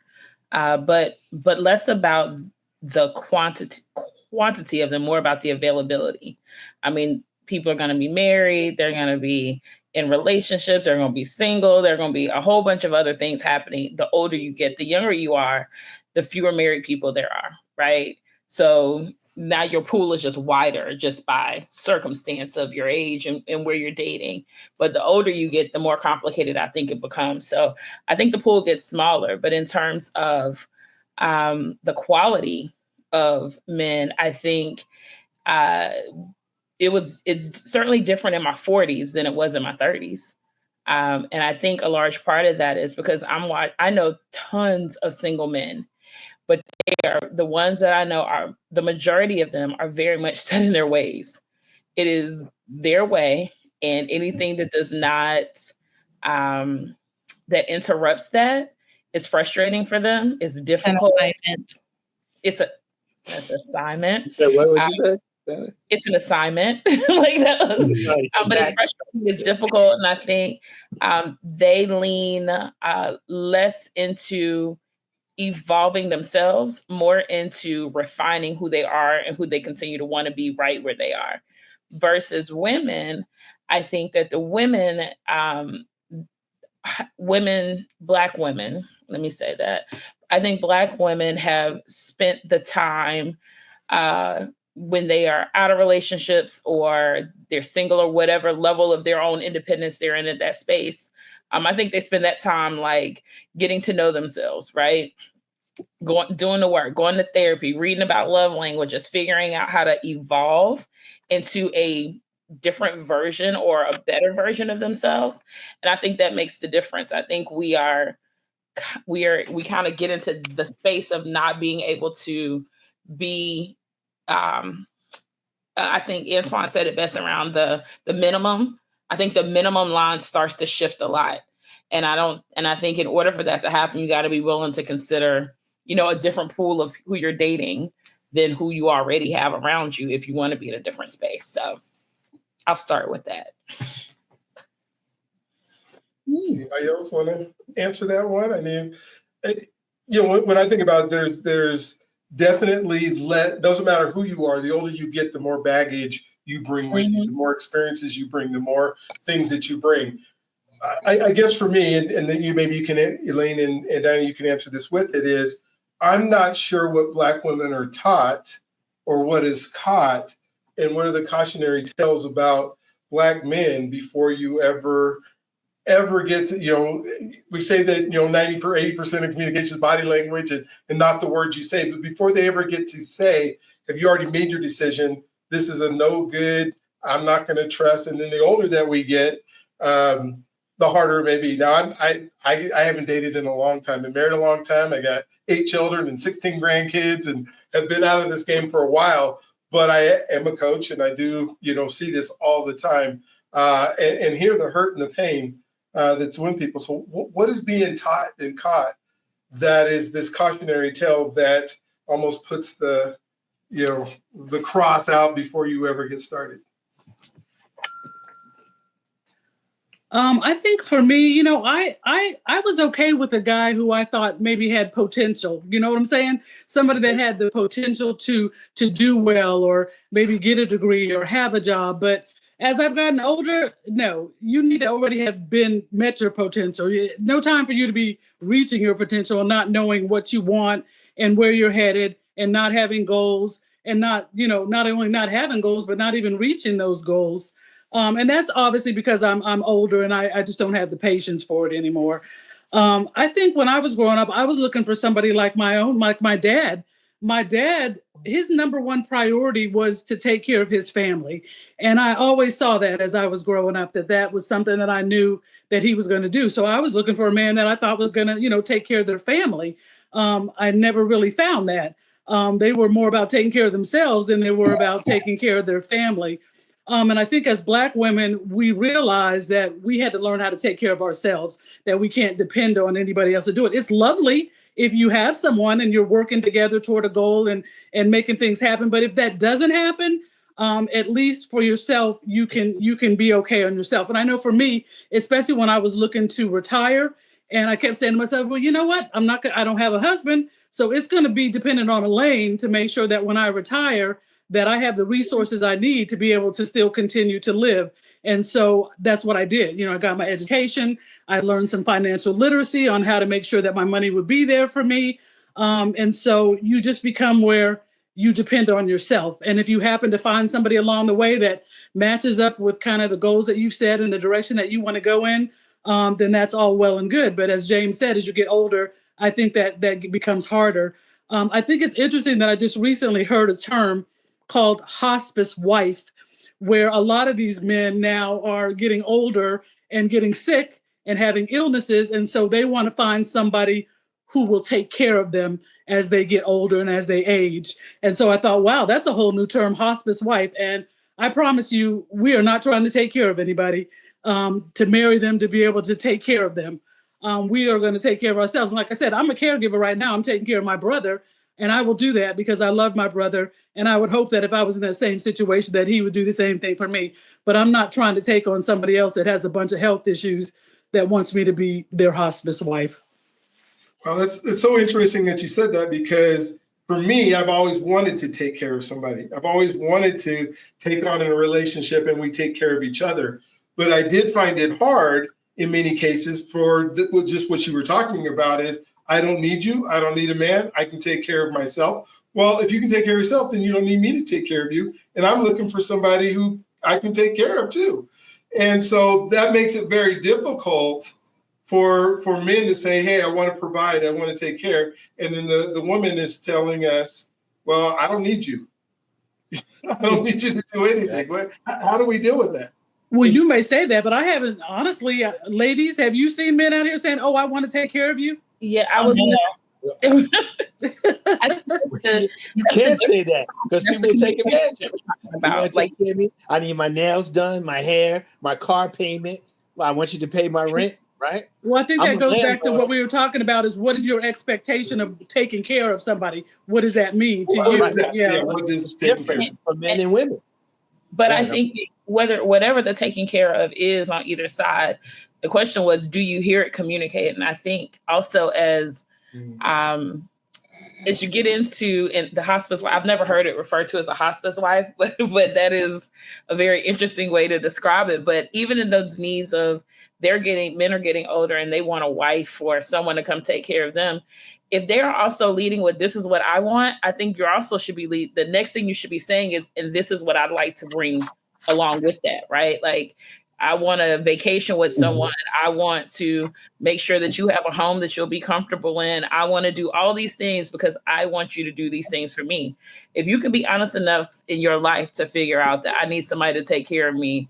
but less about the quantity of them, more about the availability. I mean, people are going to be married, they're going to be in relationships, they're going to be single, there are going to be a whole bunch of other things happening. The older you get, the younger you are, the fewer married people there are, right? So now your pool is just wider just by circumstance of your age and where you're dating. But the older you get, the more complicated I think it becomes. So I think the pool gets smaller, but in terms of the quality of men, I think it's certainly different in my 40s than it was in my 30s. And I think a large part of that is because I know tons of single men, but the ones that I know are, the majority of them are very much set in their ways. It is their way, and anything that does not, that interrupts that is frustrating for them. It's difficult. It's an assignment.
So what would you say?
It's an assignment. Like that was, but it's frustrating. It's difficult, and I think they lean less into evolving themselves, more into refining who they are and who they continue to want to be right where they are. Versus women, I think that the women, Black women, let me say that. I think Black women have spent the time when they are out of relationships or they're single or whatever level of their own independence they're in at that space. I think they spend that time like getting to know themselves, right? Doing the work, going to therapy, reading about love languages, figuring out how to evolve into a different version or a better version of themselves. And I think that makes the difference. I think we kind of get into the space of not being able to be, I think Antoine said it best around the minimum. I think the minimum line starts to shift a lot. And I think in order for that to happen, you got to be willing to consider, a different pool of who you're dating than who you already have around you if you want to be in a different space. So I'll start with that.
Anybody else want to answer that one? I mean, when I think about it, there's definitely doesn't matter who you are, the older you get, the more baggage you bring with you, the more experiences you bring, the more things that you bring. I guess for me, and then maybe you can, Elaine and Diana, you can answer this with it, is I'm not sure what Black women are taught or what is caught, and what are the cautionary tales about Black men before you ever get to, we say that, 90 or 80% of communication is body language and not the words you say, but before they ever get to say, have you already made your decision? This is a no good, I'm not going to trust. And then the older that we get, the harder it may be. Now, I haven't dated in a long time. Been married a long time. I got 8 children and 16 grandkids and have been out of this game for a while. But I am a coach, and I do, see this all the time and hear the hurt and the pain that's in people. So what is being taught and caught that is this cautionary tale that almost puts the cross out before you ever get started?
I think for me, I was okay with a guy who I thought maybe had potential. You know what I'm saying? Somebody that had the potential to do well, or maybe get a degree or have a job. But as I've gotten older, no, you need to already have met your potential. No time for you to be reaching your potential and not knowing what you want and where you're headed, and not having goals, and not only not having goals, but not even reaching those goals. And that's obviously because I'm older and I just don't have the patience for it anymore. I think when I was growing up, I was looking for somebody like my dad. My dad, his number one priority was to take care of his family. And I always saw that as I was growing up, that was something that I knew that he was going to do. So I was looking for a man that I thought was going to, take care of their family. I never really found that. They were more about taking care of themselves than they were about taking care of their family. And I think as Black women, we realized that we had to learn how to take care of ourselves, that we can't depend on anybody else to do it. It's lovely if you have someone and you're working together toward a goal and making things happen. But if that doesn't happen, at least for yourself, you can be okay on yourself. And I know for me, especially when I was looking to retire, and I kept saying to myself, well, you know what? I don't have a husband. So it's going to be dependent on Elaine to make sure that when I retire, that I have the resources I need to be able to still continue to live. And so that's what I did. I got my education. I learned some financial literacy on how to make sure that my money would be there for me. And so you just become where you depend on yourself. And if you happen to find somebody along the way that matches up with kind of the goals that you've set and the direction that you want to go in, then that's all well and good. But as James said, as you get older, I think that becomes harder. I think it's interesting that I just recently heard a term called hospice wife, where a lot of these men now are getting older and getting sick and having illnesses. And so they want to find somebody who will take care of them as they get older and as they age. And so I thought, wow, that's a whole new term, hospice wife. And I promise you, we are not trying to take care of anybody, to marry them, to be able to take care of them. We are going to take care of ourselves. And like I said, I'm a caregiver right now. I'm taking care of my brother, and I will do that because I love my brother. And I would hope that if I was in that same situation, that he would do the same thing for me. But I'm not trying to take on somebody else that has a bunch of health issues that wants me to be their hospice wife.
Well, it's so interesting that you said that, because for me, I've always wanted to take care of somebody. I've always wanted to take on a relationship and we take care of each other. But I did find it hard in many cases for just what you were talking about is, I don't need you. I don't need a man. I can take care of myself. Well, if you can take care of yourself, then you don't need me to take care of you. And I'm looking for somebody who I can take care of too. And so that makes it very difficult for men to say, hey, I want to provide, I want to take care. And then the woman is telling us, well, I don't need you. I don't need you to do anything. How do we deal with that?
Well, you may say that, but I haven't, honestly, ladies, have you seen men out here saying, oh, I want to take care of you?
Yeah, I was.
You can't say that because people take advantage of it.
About, like,
I need my nails done, my hair, my car payment. Well, I want you to pay my rent, right?
Well, I think that goes back to what we were talking about is what is your expectation of taking care of somebody? What does that mean to you?
Right.
Yeah.
What is different for men and women?
But I think whatever the taking care of is on either side, the question was, do you hear it communicated? And I think also as you get into the hospice wife, I've never heard it referred to as a hospice wife, but that is a very interesting way to describe it. But even in those needs of men are getting older and they want a wife or someone to come take care of them. If they are also leading with, this is what I want, I think you also should be the next thing you should be saying is, and this is what I'd like to bring along with that, right? Like, I want a vacation with someone. I want to make sure that you have a home that you'll be comfortable in. I want to do all these things because I want you to do these things for me. If you can be honest enough in your life to figure out that I need somebody to take care of me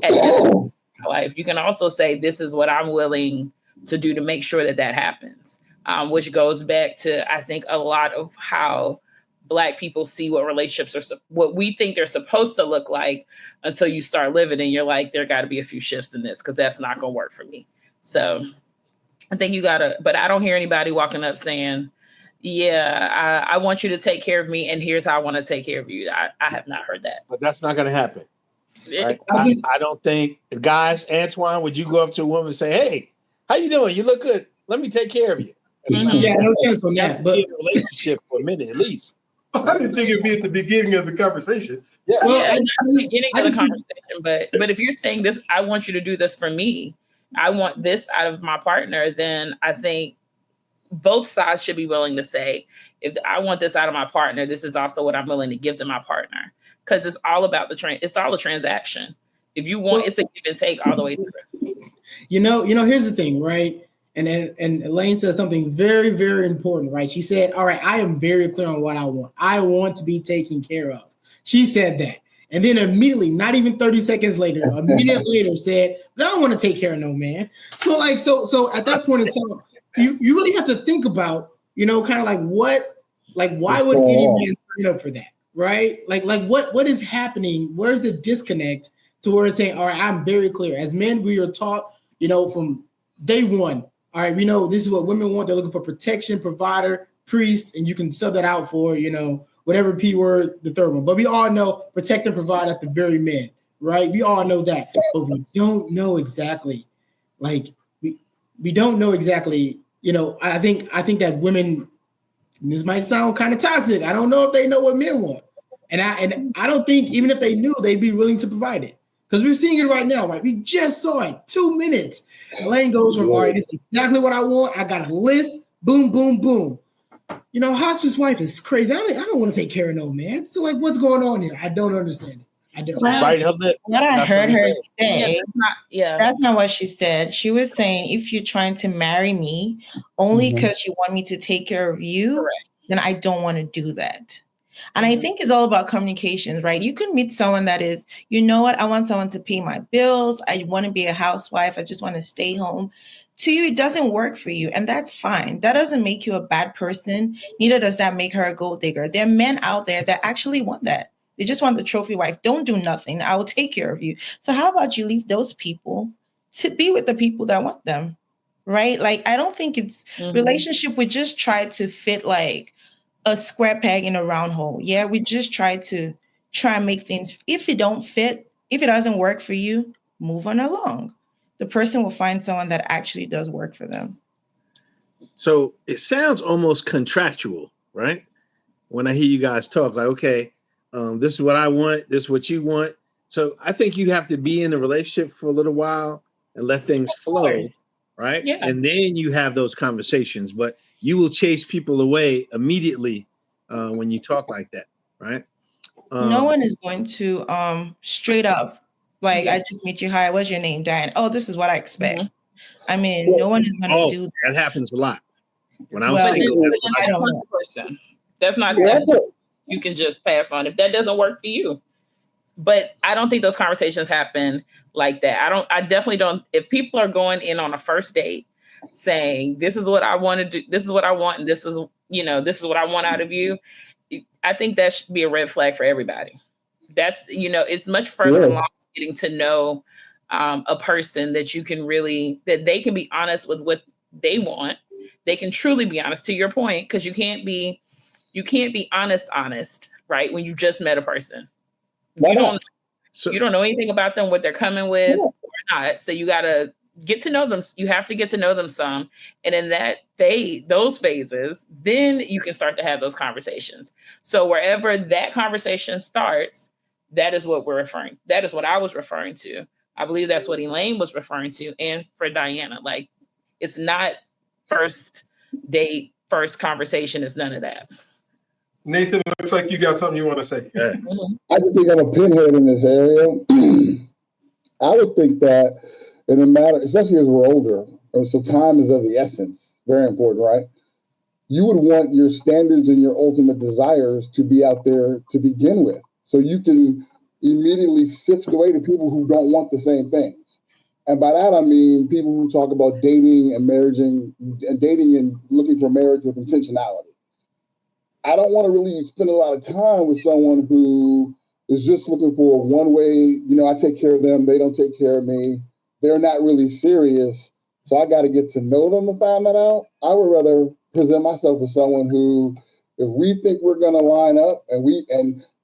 at this point in my life, you can also say, this is what I'm willing to do to make sure that happens, which goes back to, I think, a lot of how Black people see what relationships are, what we think they're supposed to look like until you start living and you're like, there got to be a few shifts in this because that's not going to work for me. So I think but I don't hear anybody walking up saying, yeah, I want you to take care of me and here's how I want to take care of you. I have not heard that.
But that's not going to happen. Right? I don't think, guys, Antoine, would you go up to a woman and say, hey, how you doing? You look good. Let me take care of you.
Yeah, no chance on that. But
be in a relationship for a minute at least.
I didn't think it'd be at the beginning of the conversation.
Yeah,
at the beginning of the conversation. But if you're saying this, I want you to do this for me, I want this out of my partner, then I think both sides should be willing to say, if I want this out of my partner, this is also what I'm willing to give to my partner. Because it's all about it's all a transaction. If you want, it's a give and take all the way through.
You know, here's the thing, right? And Elaine said something very, very important, right? She said, all right, I am very clear on what I want. I want to be taken care of. She said that. And then immediately, not even 30 seconds later, a minute later said, but I don't want to take care of no man. So at that point in time, you really have to think about, kind of why would any man sign up for that? Right? Like what is happening? Where's the disconnect to where it's saying, all right, I'm very clear. As men, we are taught, from day one. All right, we know this is what women want. They're looking for protection, provider, priest, and you can sub that out for, whatever P word, the third one. But we all know protect and provide at the very men, right? We all know that, but we don't know exactly. We don't know exactly. I think that women. This might sound kind of toxic. I don't know if they know what men want, and I don't think even if they knew, they'd be willing to provide it. Because we're seeing it right now, right? We just saw it. 2 minutes. Elaine goes from, all right, this is exactly what I want. I got a list. Boom, boom, boom. you know, hospice wife is crazy. I don't want to take care of no man. So like, what's going on here? I don't understand it. I don't.
Right,
What I heard her say,
Yeah,
that's not what she said. She was saying, if you're trying to marry me only because you want me to take care of you,
correct.
then I don't want to do that. And I think it's all about communications, right? You could meet someone that is, you know what, I want someone to pay my bills. I want to be a housewife. I just want to stay home. To you, it doesn't work for you. And that's fine. That doesn't make you a bad person. Neither does that make her a gold digger. There are men out there that actually want that. They just want the trophy wife. Don't do nothing. I will take care of you. So how about you leave those people to be with the people that want them, right? Like, I don't think it's relationship. We just try to fit like a square peg in a round hole. Yeah, we just try and make things. If it don't fit, if it doesn't work for you, move on along. The person will find someone that actually does work for them.
So it sounds almost contractual, right? When I hear you guys talk, like, okay, this is what I want, this is what you want. So I think you have to be in a relationship for a little while and let things flow, right?
Yeah.
And then you have those conversations, but you will chase people away immediately when you talk like that, right?
No one is going to straight up, like, I just meet you, hi, what's your name, Diane? Oh, this is what I expect. I mean, no one is going to do that.
That happens a lot. When I was
Well,
single,
I don't know.
Person. That's not you can just pass on if that doesn't work for you. But I don't think those conversations happen like that. I definitely don't. If people are going in on a first date saying, this is what I want to do, this is what I want, and this is what I want out of you, I think that should be a red flag for everybody. That's, it's much further along getting to know a person that you can that they can be honest with what they want. They can truly be honest, to your point, because you can't be honest, right? When you just met a person. You don't know anything about them, what they're coming with or not. So you got to get to know them. You have to get to know them some. And in those phases, then you can start to have those conversations. So wherever that conversation starts, that is what that is what I was referring to. I believe that's what Elaine was referring to. And for Diana, like, it's not first date, first conversation. It's none of that.
Nathan, it looks like you got something you want to say.
I just think I'm a pinhead in this area. I would think that in a matter, especially as we're older, so time is of the essence, very important, right? You would want your standards and your ultimate desires to be out there to begin with, so you can immediately sift away the people who don't want the same things. And by that, I mean people who talk about dating and dating and looking for marriage with intentionality. I don't want to really spend a lot of time with someone who is just looking for one way, I take care of them, they don't take care of me. They're not really serious. So I got to get to know them to find that out. I would rather present myself as someone who, if we think we're going to line up and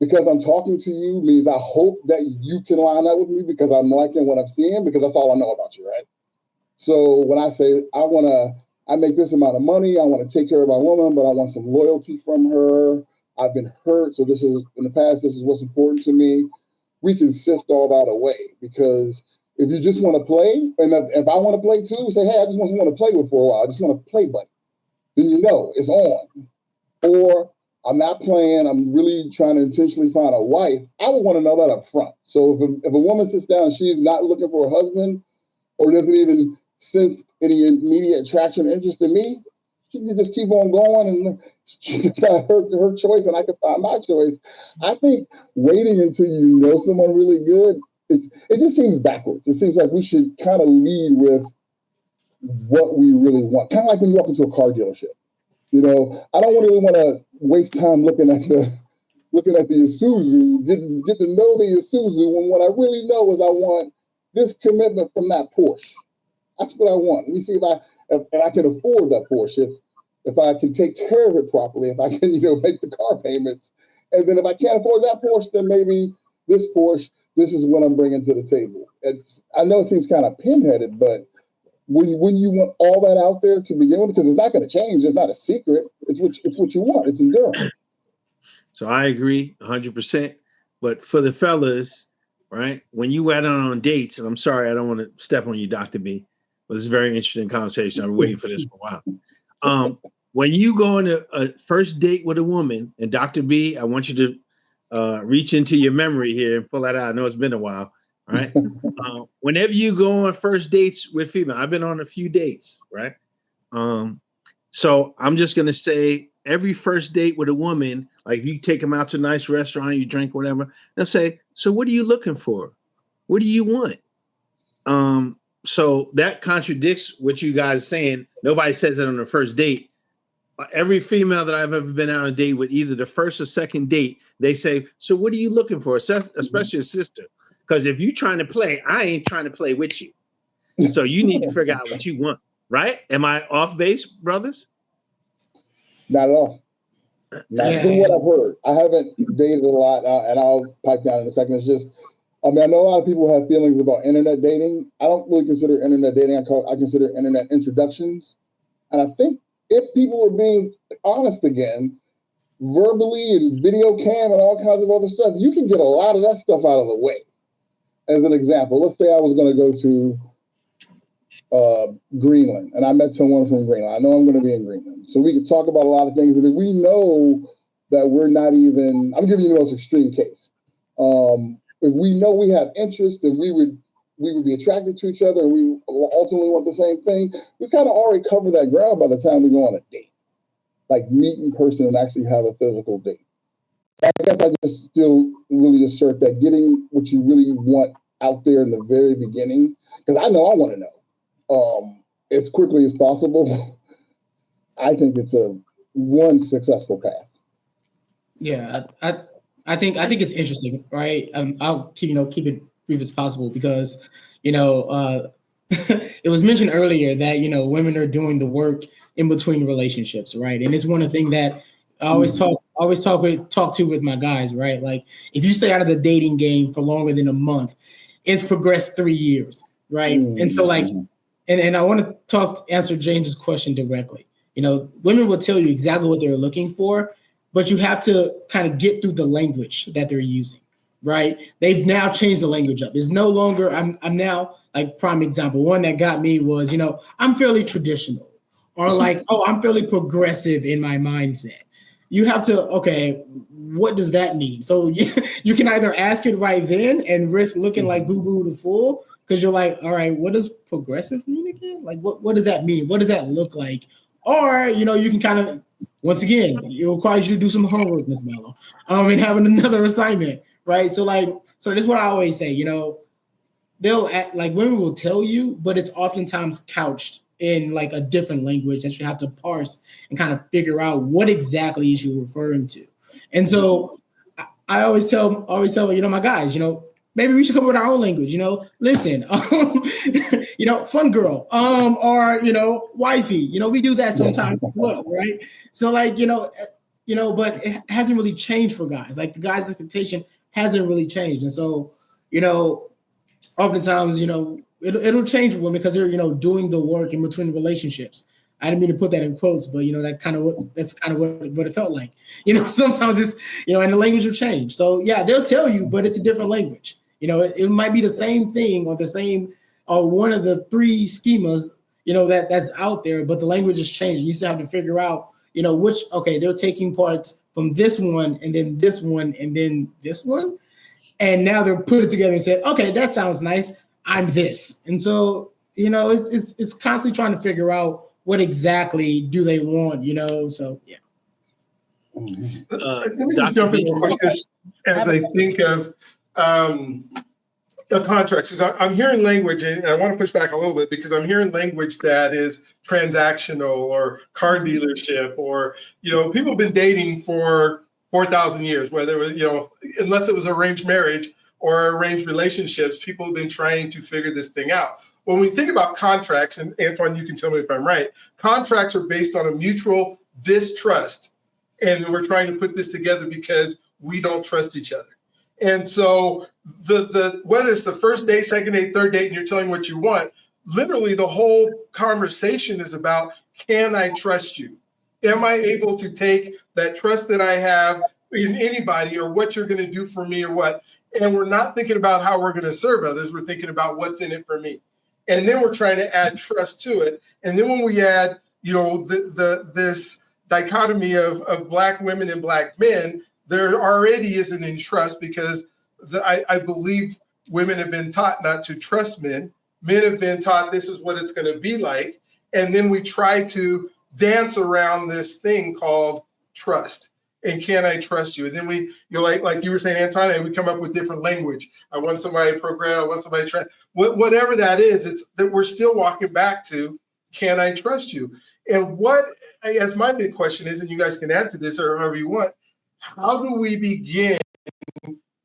because I'm talking to you means I hope that you can line up with me because I'm liking what I'm seeing, because that's all I know about you, right? So when I say I make this amount of money, I want to take care of my woman, but I want some loyalty from her. I've been hurt, so this is what's important to me. We can sift all that away, because if you just want to play, and if I want to play too, say, hey, I just want someone to play with for a while. I just want to play buddy. Then it's on. Or I'm not playing. I'm really trying to intentionally find a wife. I would want to know that up front. So if a woman sits down and she's not looking for a husband, or doesn't even sense any immediate attraction or interest in me, she can just keep on going, and she got her choice, and I can find my choice. I think waiting until you know someone really good, it just seems backwards. It seems like we should kind of lead with what we really want. Kind of like when you walk into a car dealership. I don't really want to waste time looking at the Isuzu, get to know the Isuzu, when what I really know is I want this commitment from that Porsche. That's what I want. Let me see if I can afford that Porsche, if I can take care of it properly, if I can, make the car payments. And then if I can't afford that Porsche, then maybe this Porsche, this is what I'm bringing to the table. I know it seems kind of pinheaded, but when you want all that out there to begin with, because it's not going to change, it's not a secret. It's what you want. It's enduring. So
I agree 100%. But for the fellas, right, when you went on dates, and I'm sorry, I don't want to step on you, Dr. B, but it's a very interesting conversation. I've been waiting for this for a while. when you go on a first date with a woman, and Dr. B, I want you to reach into your memory here and pull that out. I know it's been a while, right? Whenever you go on first dates with female, I've been on a few dates, right? So I'm just gonna say every first date with a woman, like if you take them out to a nice restaurant, you drink whatever, they'll say, "So what are you looking for? What do you want?" So that contradicts what you guys are saying. Nobody says it on the first date. Every female that I've ever been on a date with, either the first or second date, they say, "So what are you looking for?" Especially a sister. Because if you're trying to play, I ain't trying to play with you. So you need to figure out what you want, right? Am I off base, brothers?
Not at all. Not from what I've heard. I haven't dated a lot, and I'll pipe down in a second. It's just, I mean, I know a lot of people have feelings about internet dating. I don't really consider internet dating. I consider internet introductions. And I think if people are being honest again, verbally and video cam and all kinds of other stuff, you can get a lot of that stuff out of the way. As an example, let's say I was going to go to Greenland, and I met someone from Greenland. I know I'm going to be in Greenland. So we could talk about a lot of things, and if we know that we're not even, I'm giving you the most extreme case. If we know we have interest and we would be attracted to each other and we ultimately want the same thing, we kind of already cover that ground by the time we go on a date. Like meet in person and actually have a physical date. I guess I just still really assert that getting what you really want out there in the very beginning, because I know I want to know as quickly as possible. I think it's one successful path.
Yeah, I think it's interesting, right? I'll keep it brief as possible because it was mentioned earlier that women are doing the work in between relationships, right? And it's one of the things that I always talk to with my guys, right? Like if you stay out of the dating game for longer than a month, it's progressed 3 years, right? And so like, and I want to answer James's question directly. Women will tell you exactly what they're looking for, but you have to kind of get through the language that they're using, right? They've now changed the language up. It's no longer, I'm now, like prime example, one that got me was, I'm fairly traditional, or like, oh, I'm fairly progressive in my mindset. You have to, okay, what does that mean? So you can either ask it right then and risk looking like boo-boo the fool, because you're like, all right, what does progressive mean again? Like, what does that mean? What does that look like? Or, you can kind of, once again, it requires you to do some homework, Ms. Mello, and having another assignment, right? So this is what I always say, they'll act like women will tell you, but it's oftentimes couched in like a different language that you have to parse and kind of figure out what exactly is you referring to. And so I always tell my guys, maybe we should come up with our own language, listen, fun girl, or, wifey, we do that sometimes as well, right? So like, but it hasn't really changed for guys. Like the guy's expectation hasn't really changed. And so, oftentimes, it'll change for women because they're, doing the work in between relationships. I didn't mean to put that in quotes, but that's kind of what it felt like. Sometimes it's, and the language will change. So yeah, they'll tell you, but it's a different language. It might be the same thing or the same, or one of the three schemas, that's out there, but the language is changing. You still have to figure out, they're taking parts from this one and then this one and then this one. And now they're put it together and said, okay, that sounds nice. I'm this. And so, it's constantly trying to figure out what exactly do they want, so yeah.
Let me just jump in real quick as I think of the contracts. Because I'm hearing language, and I want to push back a little bit because I'm hearing language that is transactional or car dealership, or people have been dating for 4,000 years, whether it was, unless it was arranged marriage or arranged relationships, people have been trying to figure this thing out. When we think about contracts, and Antoine, you can tell me if I'm right, contracts are based on a mutual distrust. And we're trying to put this together because we don't trust each other. And so whether it's the first date, second date, third date, and you're telling what you want, literally the whole conversation is about, can I trust you? Am I able to take that trust that I have in anybody, or what you're going to do for me, or what? And we're not thinking about how we're going to serve others. We're thinking about what's in it for me. And then we're trying to add trust to it. And then when we add this dichotomy of Black women and Black men, there already isn't any trust because I believe women have been taught not to trust men. Men have been taught this is what it's going to be like. And then we try to dance around this thing called trust. And can I trust you? And then like you were saying, Antonia, we come up with different language. I want somebody to program, I want somebody to whatever that is, it's that we're still walking back to, can I trust you? And what, as my big question is, and you guys can add to this or however you want, how do we begin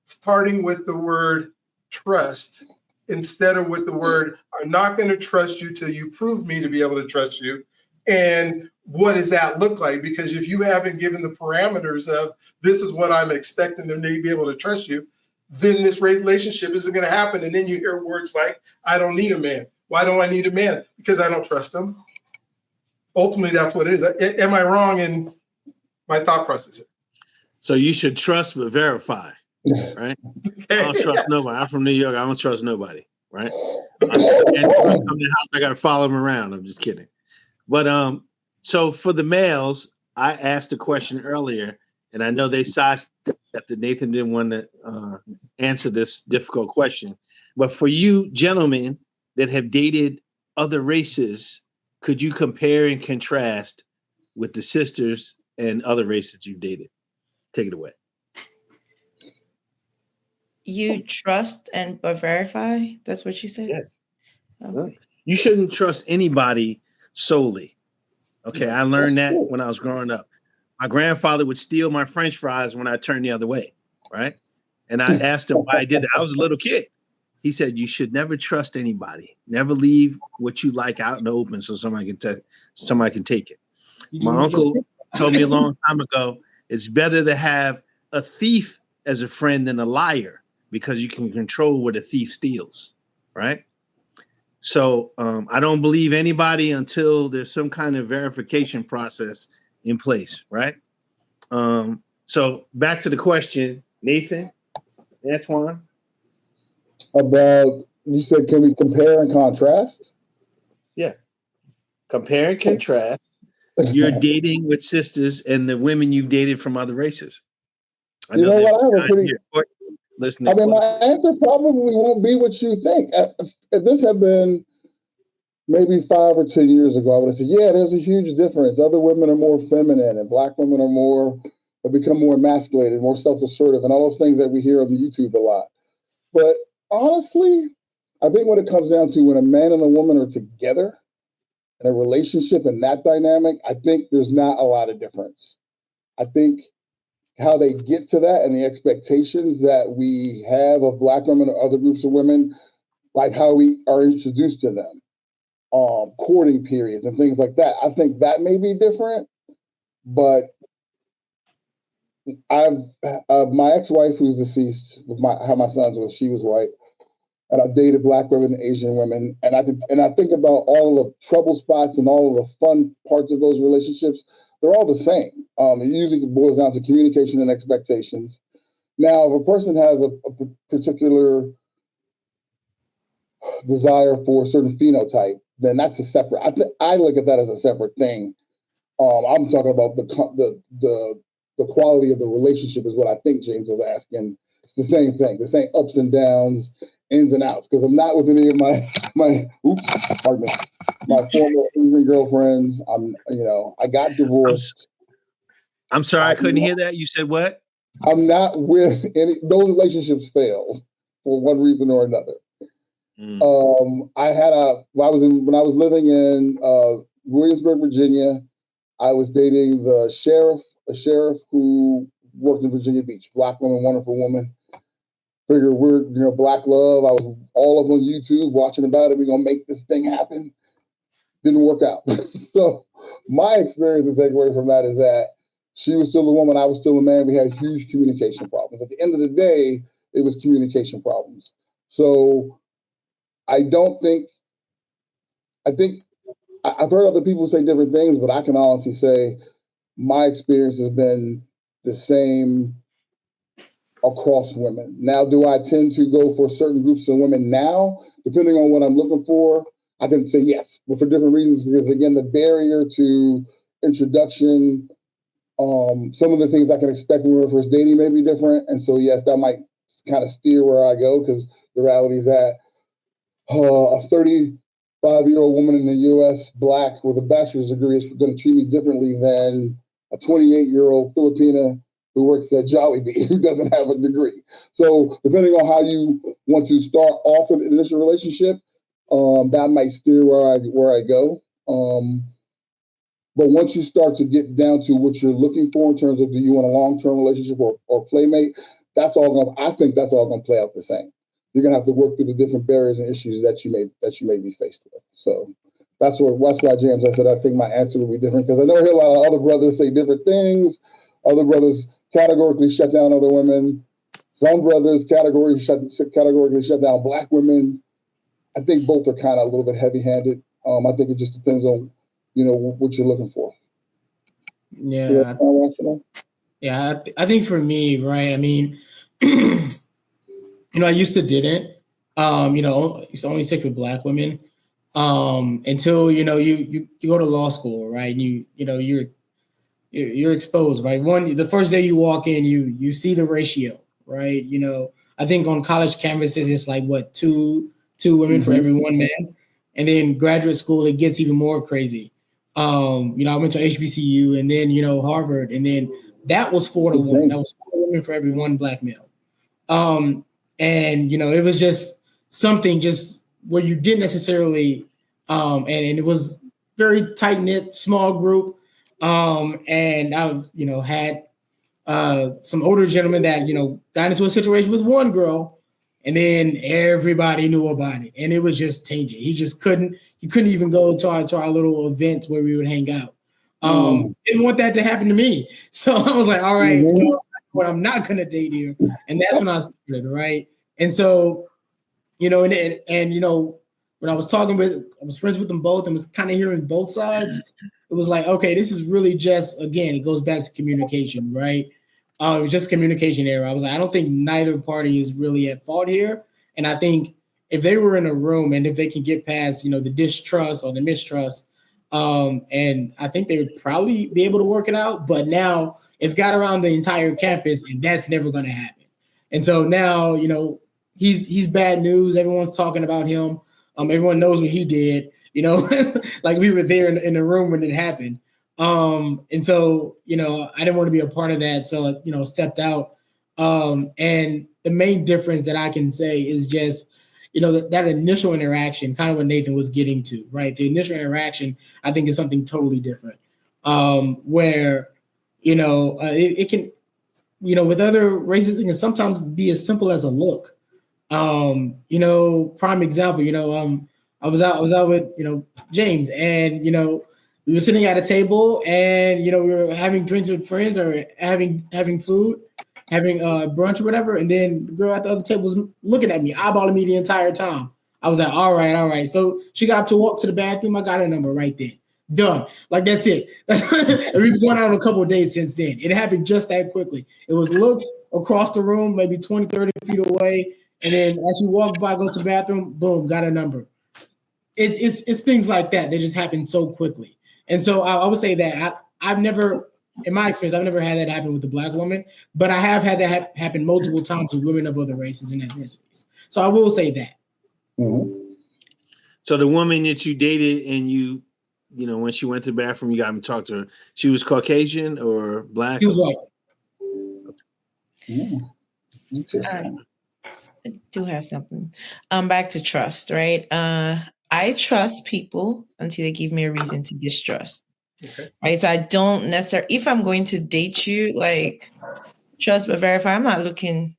starting with the word trust instead of with the word, I'm not going to trust you till you prove me to be able to trust you? And what does that look like? Because if you haven't given the parameters of this is what I'm expecting them to be able to trust you, then this relationship isn't going to happen. And then you hear words like, I don't need a man. Why don't I need a man? Because I don't trust him. Ultimately, that's what it is. Am I wrong in my thought process here?
So you should trust but verify, right? Okay. I don't trust nobody. I'm from New York. I don't trust nobody, right? I come to the house, I got to follow them around. I'm just kidding. But so for the males, I asked a question earlier, and I know they sidestepped that Nathan didn't want to answer this difficult question. But for you gentlemen that have dated other races, could you compare and contrast with the sisters and other races you've dated? Take it away.
You trust but verify? That's what you said?
Yes.
Okay.
You shouldn't trust anybody solely. Okay, I learned that when I was growing up. My grandfather would steal my French fries when I turned the other way, right? And I asked him why I did that. I was a little kid. He said, you should never trust anybody. Never leave what you like out in the open so somebody can take it. My uncle told me a long time ago, it's better to have a thief as a friend than a liar because you can control what a thief steals, right? So I don't believe anybody until there's some kind of verification process in place, right? So back to the question, Nathan, Antoine.
About, you said, can we compare and contrast?
Yeah. Compare and contrast your dating with sisters and the women you've dated from other races. I
know what? I have a pretty...
Listening.
I mean, my answer probably won't be what you think. If this had been maybe 5 or 10 years ago, I would have said, yeah, there's a huge difference. Other women are more feminine and Black women have become more emasculated, more self-assertive, and all those things that we hear on YouTube a lot. But honestly, I think when it comes down to when a man and a woman are together in a relationship and that dynamic, I think there's not a lot of difference. I think how they get to that and the expectations that we have of Black women or other groups of women, like how we are introduced to them, courting periods and things like that. I think that may be different, but my ex-wife who's deceased, how my sons was, she was white, and I've dated Black women and Asian women, and I think about all of the trouble spots and all of the fun parts of those relationships. They're all the same. It usually boils down to communication and expectations. Now, if a person has a particular desire for a certain phenotype, then that's a separate. I look at that as a separate thing. I'm talking about the quality of the relationship is what I think James was asking. It's the same thing, the same ups and downs, ins and outs. Because I'm not with any of my former Asian girlfriends. I got divorced.
I'm sorry, I couldn't hear that. You said what?
I'm not with any. Those relationships failed for one reason or another. When I was living in Williamsburg, Virginia, I was dating a sheriff who worked in Virginia Beach. Black woman, wonderful woman. Figure we're Black love. I was all up on YouTube watching about it. We're gonna make this thing happen. Didn't work out. So my experience to take away from that is that she was still a woman, I was still a man. We had huge communication problems. At the end of the day, it was communication problems. So I've heard other people say different things, but I can honestly say my experience has been the same across women. Now, do I tend to go for certain groups of women now, depending on what I'm looking for? I can say yes, but for different reasons, because again, the barrier to introduction, some of the things I can expect when we're first dating may be different. And so, yes, that might kind of steer where I go, because the reality is that a 35-year-old woman in the U.S., Black, with a bachelor's degree is going to treat me differently than a 28-year-old Filipina who works at Jollibee who doesn't have a degree. So depending on how you want to start off an initial relationship, that might steer where I go. But once you start to get down to what you're looking for in terms of, do you want a long-term relationship or playmate, I think that's all gonna play out the same. You're gonna have to work through the different barriers and issues that you may be faced with. So that's why, James, I said I think my answer will be different, because I know I hear a lot of other brothers say different things. Other brothers categorically shut down other women. Some brothers categorically shut down Black women. I think both are kind of a little bit heavy-handed. I think it just depends on, what you're looking for.
Yeah. Yeah, I think for me, right, I mean, I used to didn't, used to only stick with Black women until, you go to law school, right? And you're exposed, right? The first day you walk in, you see the ratio, right? I think on college campuses, it's like what, two women for every one man. And then graduate school, it gets even more crazy. I went to HBCU and then, Harvard, and then that was 4-to-1. That was 4 women for every one Black male. And, it was just something just where you didn't necessarily, and it was very tight-knit, small group. And I've, had some older gentlemen that, got into a situation with one girl, and then everybody knew about it, and it was just tainted. He couldn't even go to our little events where we would hang out. Didn't want that to happen to me. So I was like, all right, well, I'm not going to date here. And that's when I started, right? And so, when I was I was friends with them both and was kind of hearing both sides. It was like, okay, this is really just, again, it goes back to communication, right? It was just communication error. I was like, I don't think neither party is really at fault here. And I think if they were in a room and if they can get past, the distrust or the mistrust, and I think they would probably be able to work it out. But now it's got around the entire campus, and that's never going to happen. And so now, he's bad news. Everyone's talking about him. Everyone knows what he did. Like we were there in the room when it happened. And so, I didn't want to be a part of that. So, stepped out. And the main difference that I can say is just, that initial interaction, kind of what Nathan was getting to, right? The initial interaction, I think, is something totally different. Where, it can, with other races, it can sometimes be as simple as a look. Prime example, I was out with, James, and, we were sitting at a table and, we were having drinks with friends or having food, having brunch or whatever. And then the girl at the other table was looking at me, eyeballing me the entire time. I was like, all right. So she got up to walk to the bathroom. I got her number right then. Done. Like, that's it. And we've been going out on a couple of days since then. It happened just that quickly. It was looks across the room, maybe 20, 30 feet away. And then as you walk by, go to the bathroom, boom, got a number. It's things like that. They just happen so quickly. And so I would say that I've never, in my experience, I've never had that happen with a Black woman, but I have had that happen multiple times with women of other races and ethnicities. So I will say that.
Mm-hmm. So the woman that you dated and when she went to the bathroom, you got him to talk to her. She was Caucasian or Black?
She was white.
I do have something. Back to trust, right? I trust people until they give me a reason to distrust.
Okay.
Right. So I don't necessarily, if I'm going to date you, like, trust but verify, I'm not looking,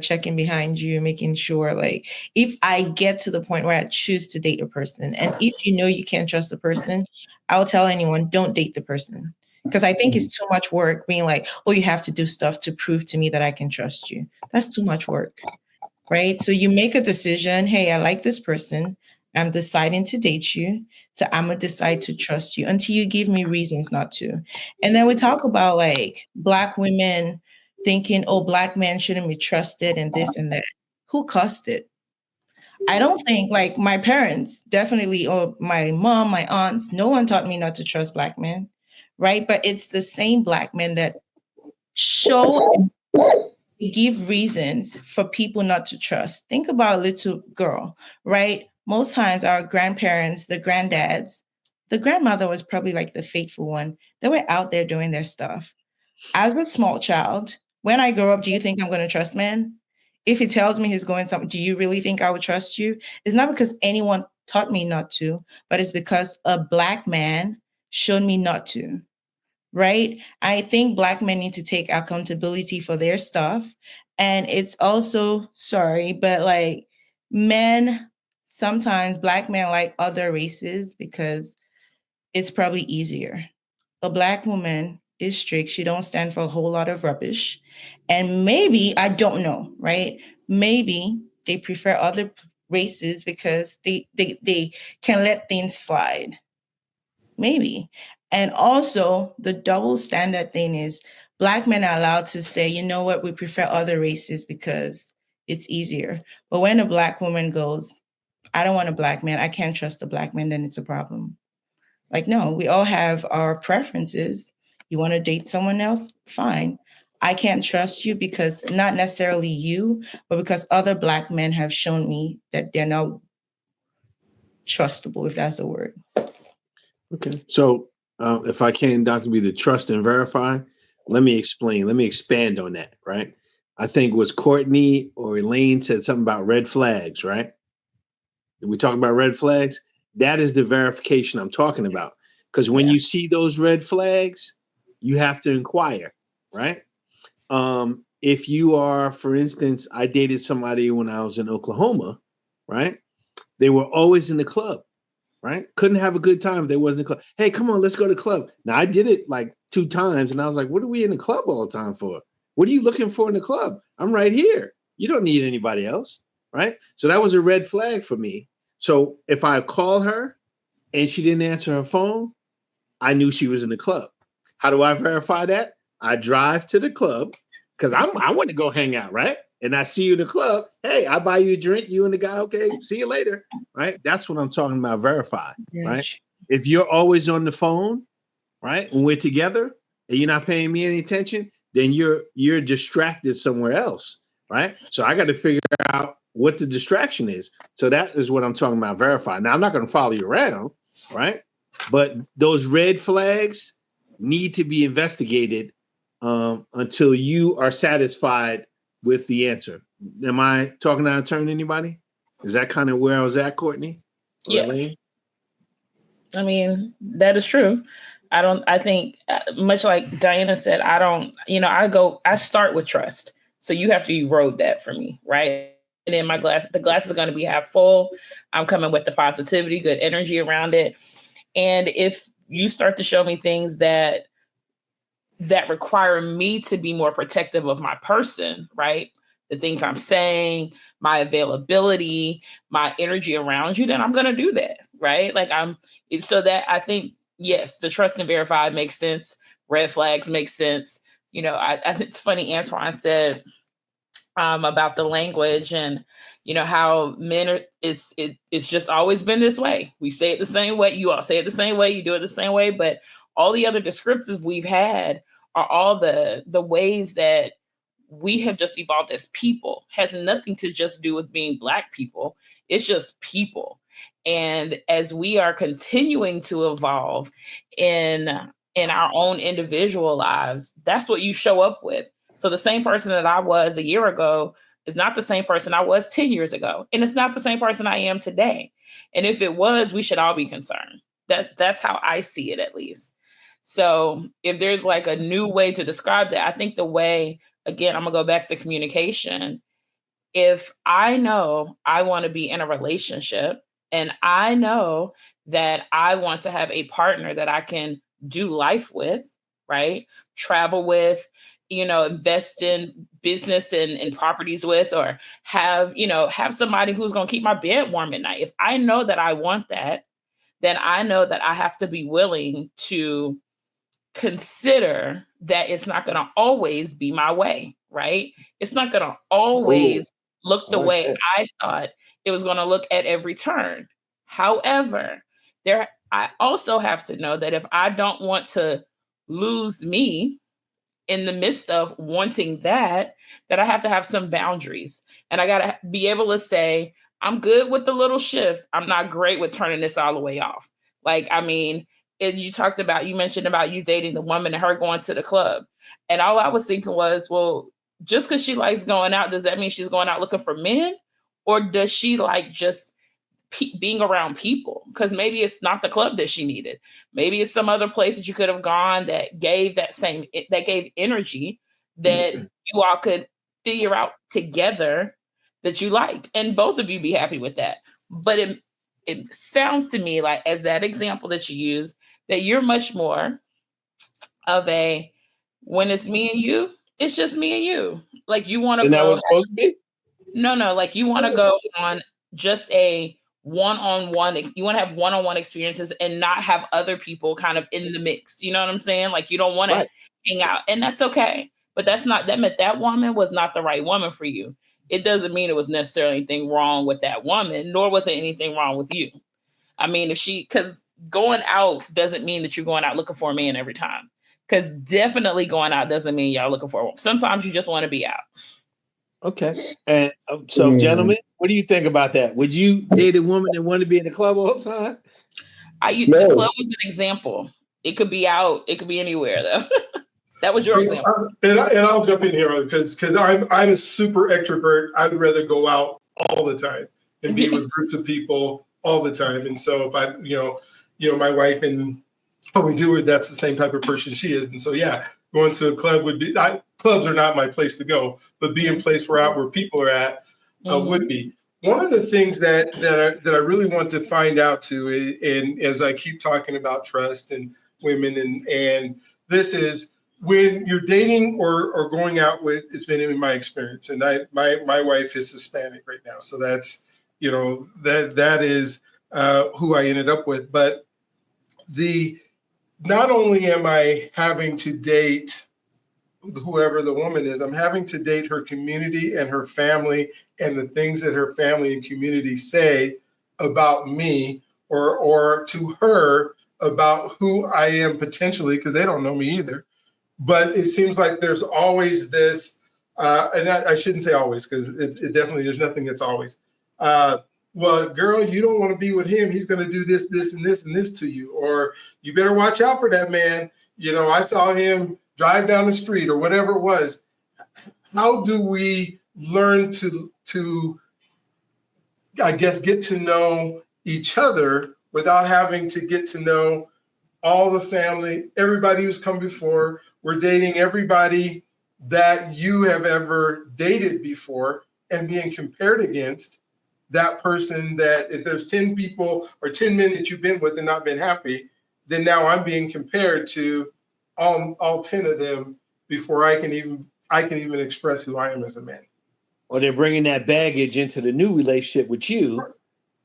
checking behind you, making sure, like, if I get to the point where I choose to date a person, and if you can't trust the person, I'll tell anyone, don't date the person. Because I think it's too much work being like, oh, you have to do stuff to prove to me that I can trust you. That's too much work. Right. So you make a decision. Hey, I like this person. I'm deciding to date you. So I'm going to decide to trust you until you give me reasons not to. And then we talk about, like, Black women thinking, oh, Black men shouldn't be trusted and this and that. Who cussed it? I don't think like my parents definitely, or my mom, my aunts, no one taught me not to trust Black men, right? But it's the same Black men that show give reasons for people not to trust. Think about a little girl, right? Most times our grandparents, the granddads, the grandmother was probably like the faithful one. They were out there doing their stuff. As a small child, when I grow up, do you think I'm going to trust man? If he tells me he's going somewhere, do you really think I would trust you? It's not because anyone taught me not to, but it's because a Black man showed me not to, right? I think Black men need to take accountability for their stuff. And it's also, sorry, but like men, sometimes Black men like other races because it's probably easier. A Black woman is strict. She don't stand for a whole lot of rubbish. And maybe, I don't know, right? Maybe they prefer other races because they can let things slide. Maybe. And also the double standard thing is Black men are allowed to say, you know what, we prefer other races because it's easier. But when a Black woman goes, I don't want a Black man, I can't trust a Black man, then it's a problem. Like, no, we all have our preferences. You want to date someone else? Fine. I can't trust you because not necessarily you, but because other Black men have shown me that they're not trustable, if that's a word.
Okay. So if I can, Dr. B, the trust and verify, let me explain. Let me expand on that, right? I think it was Courtney or Elaine said something about red flags, right? Did we talk about red flags? That is the verification I'm talking about. Because when you see those red flags, you have to inquire, right? If you are, for instance, I dated somebody when I was in Oklahoma, right? They were always in the club, right? Couldn't have a good time if they wasn't in the club. Hey, come on, let's go to the club. Now, I did it like 2 times, and I was like, what are we in the club all the time for? What are you looking for in the club? I'm right here. You don't need anybody else, right? So that was a red flag for me. So if I call her and she didn't answer her phone, I knew she was in the club. How do I verify that? I drive to the club because I want to go hang out, right? And I see you in the club. Hey, I buy you a drink. You and the guy, okay, see you later, right? That's what I'm talking about, verify, right? If you're always on the phone, right, when we're together and you're not paying me any attention, then you're distracted somewhere else, right? So I got to figure out what the distraction is. So that is what I'm talking about, verify. Now, I'm not going to follow you around, right? But those red flags need to be investigated until you are satisfied with the answer. Am I talking out of turn, anybody? Is that kind of where I was at, Courtney? Or
Yeah.
Elaine?
I mean, that is true. I think much like Diana said, I start with trust. So you have to erode that for me, right? And then the glass is going to be half full. I'm coming with the positivity, good energy around it. And if you start to show me things that require me to be more protective of my person, right? The things I'm saying, my availability, my energy around you, then I'm going to do that, right? So that I think, yes, the trust and verify makes sense. Red flags make sense. I think it's funny, Antoine said about the language and, how men it's just always been this way. We say it the same way. You all say it the same way. You do it the same way. But all the other descriptors we've had are all the ways that we have just evolved as people. Has nothing to just do with being Black people. It's just people. And as we are continuing to evolve in our own individual lives, that's what you show up with. So the same person that I was a year ago is not the same person I was 10 years ago. And it's not the same person I am today. And if it was, we should all be concerned. That's how I see it, at least. So if there's like a new way to describe that, I think the way, again, I'm gonna go back to communication. If I know I want to be in a relationship and I know that I want to have a partner that I can do life with, right? Travel with, invest in business and properties with, or have somebody who's going to keep my bed warm at night. If I know that I want that, then I know that I have to be willing to consider that it's not going to always be my way, right? It's not going to always look the way I thought it was going to look at every turn. However, I also have to know that if I don't want to lose me in the midst of wanting that I have to have some boundaries. And I got to be able to say, I'm good with the little shift. I'm not great with turning this all the way off. Like, I mean, you mentioned about you dating the woman and her going to the club. And all I was thinking was, well, just because she likes going out, does that mean she's going out looking for men? Or does she like just being around people? Because maybe it's not the club that she needed. Maybe it's some other place that you could have gone that gave energy that you all could figure out together that you liked, and both of you be happy with that. But it sounds to me like, as that example that you use, that you're much more of a, when it's me and you, it's just me and you. Like, you want to go.
Isn't that what it's supposed to be?
No, like you want to go on just a one-on-one. You want to have one-on-one experiences and not have other people kind of in the mix. You know what I'm saying? Like, you don't want to hang out, and that's okay. But that meant that woman was not the right woman for you. It doesn't mean it was necessarily anything wrong with that woman, nor was there anything wrong with you. I mean, because going out doesn't mean that you're going out looking for a man every time. Because definitely going out doesn't mean y'all looking for a woman. Sometimes you just want to be out.
Okay. And so, gentlemen, what do you think about that? Would you date a woman that wanted to be in the club all the time?
The club was an example. It could be out. It could be anywhere, though. That was your example.
And I'll jump in here because I'm a super extrovert. I'd rather go out all the time and be with groups of people all the time. And so if I, my wife and we do it, that's the same type of person she is. And so, yeah, going to a club clubs are not my place to go, but being a place where people are at would be. One of the things that I really want to find out too, and as I keep talking about trust and women, and this is when you're dating or going out with, it's been in my experience, and my wife is Hispanic right now, so that's that is who I ended up with. But not only am I having to date whoever the woman is, I'm having to date her community and her family and the things that her family and community say about me or to her about who I am potentially, because they don't know me either. But it seems like there's always this, and I shouldn't say always, because it definitely, there's nothing that's always. Well, girl, you don't want to be with him. He's going to do this, this, and this, and this to you. Or you better watch out for that man. I saw him drive down the street or whatever it was. How do we learn to I guess, get to know each other without having to get to know all the family, everybody who's come before? We're dating everybody that you have ever dated before and being compared against that person, that if there's 10 people or 10 men that you've been with and not been happy, then now I'm being compared to all 10 of them before I can even express who I am as a man.
Or they're bringing that baggage into the new relationship with you,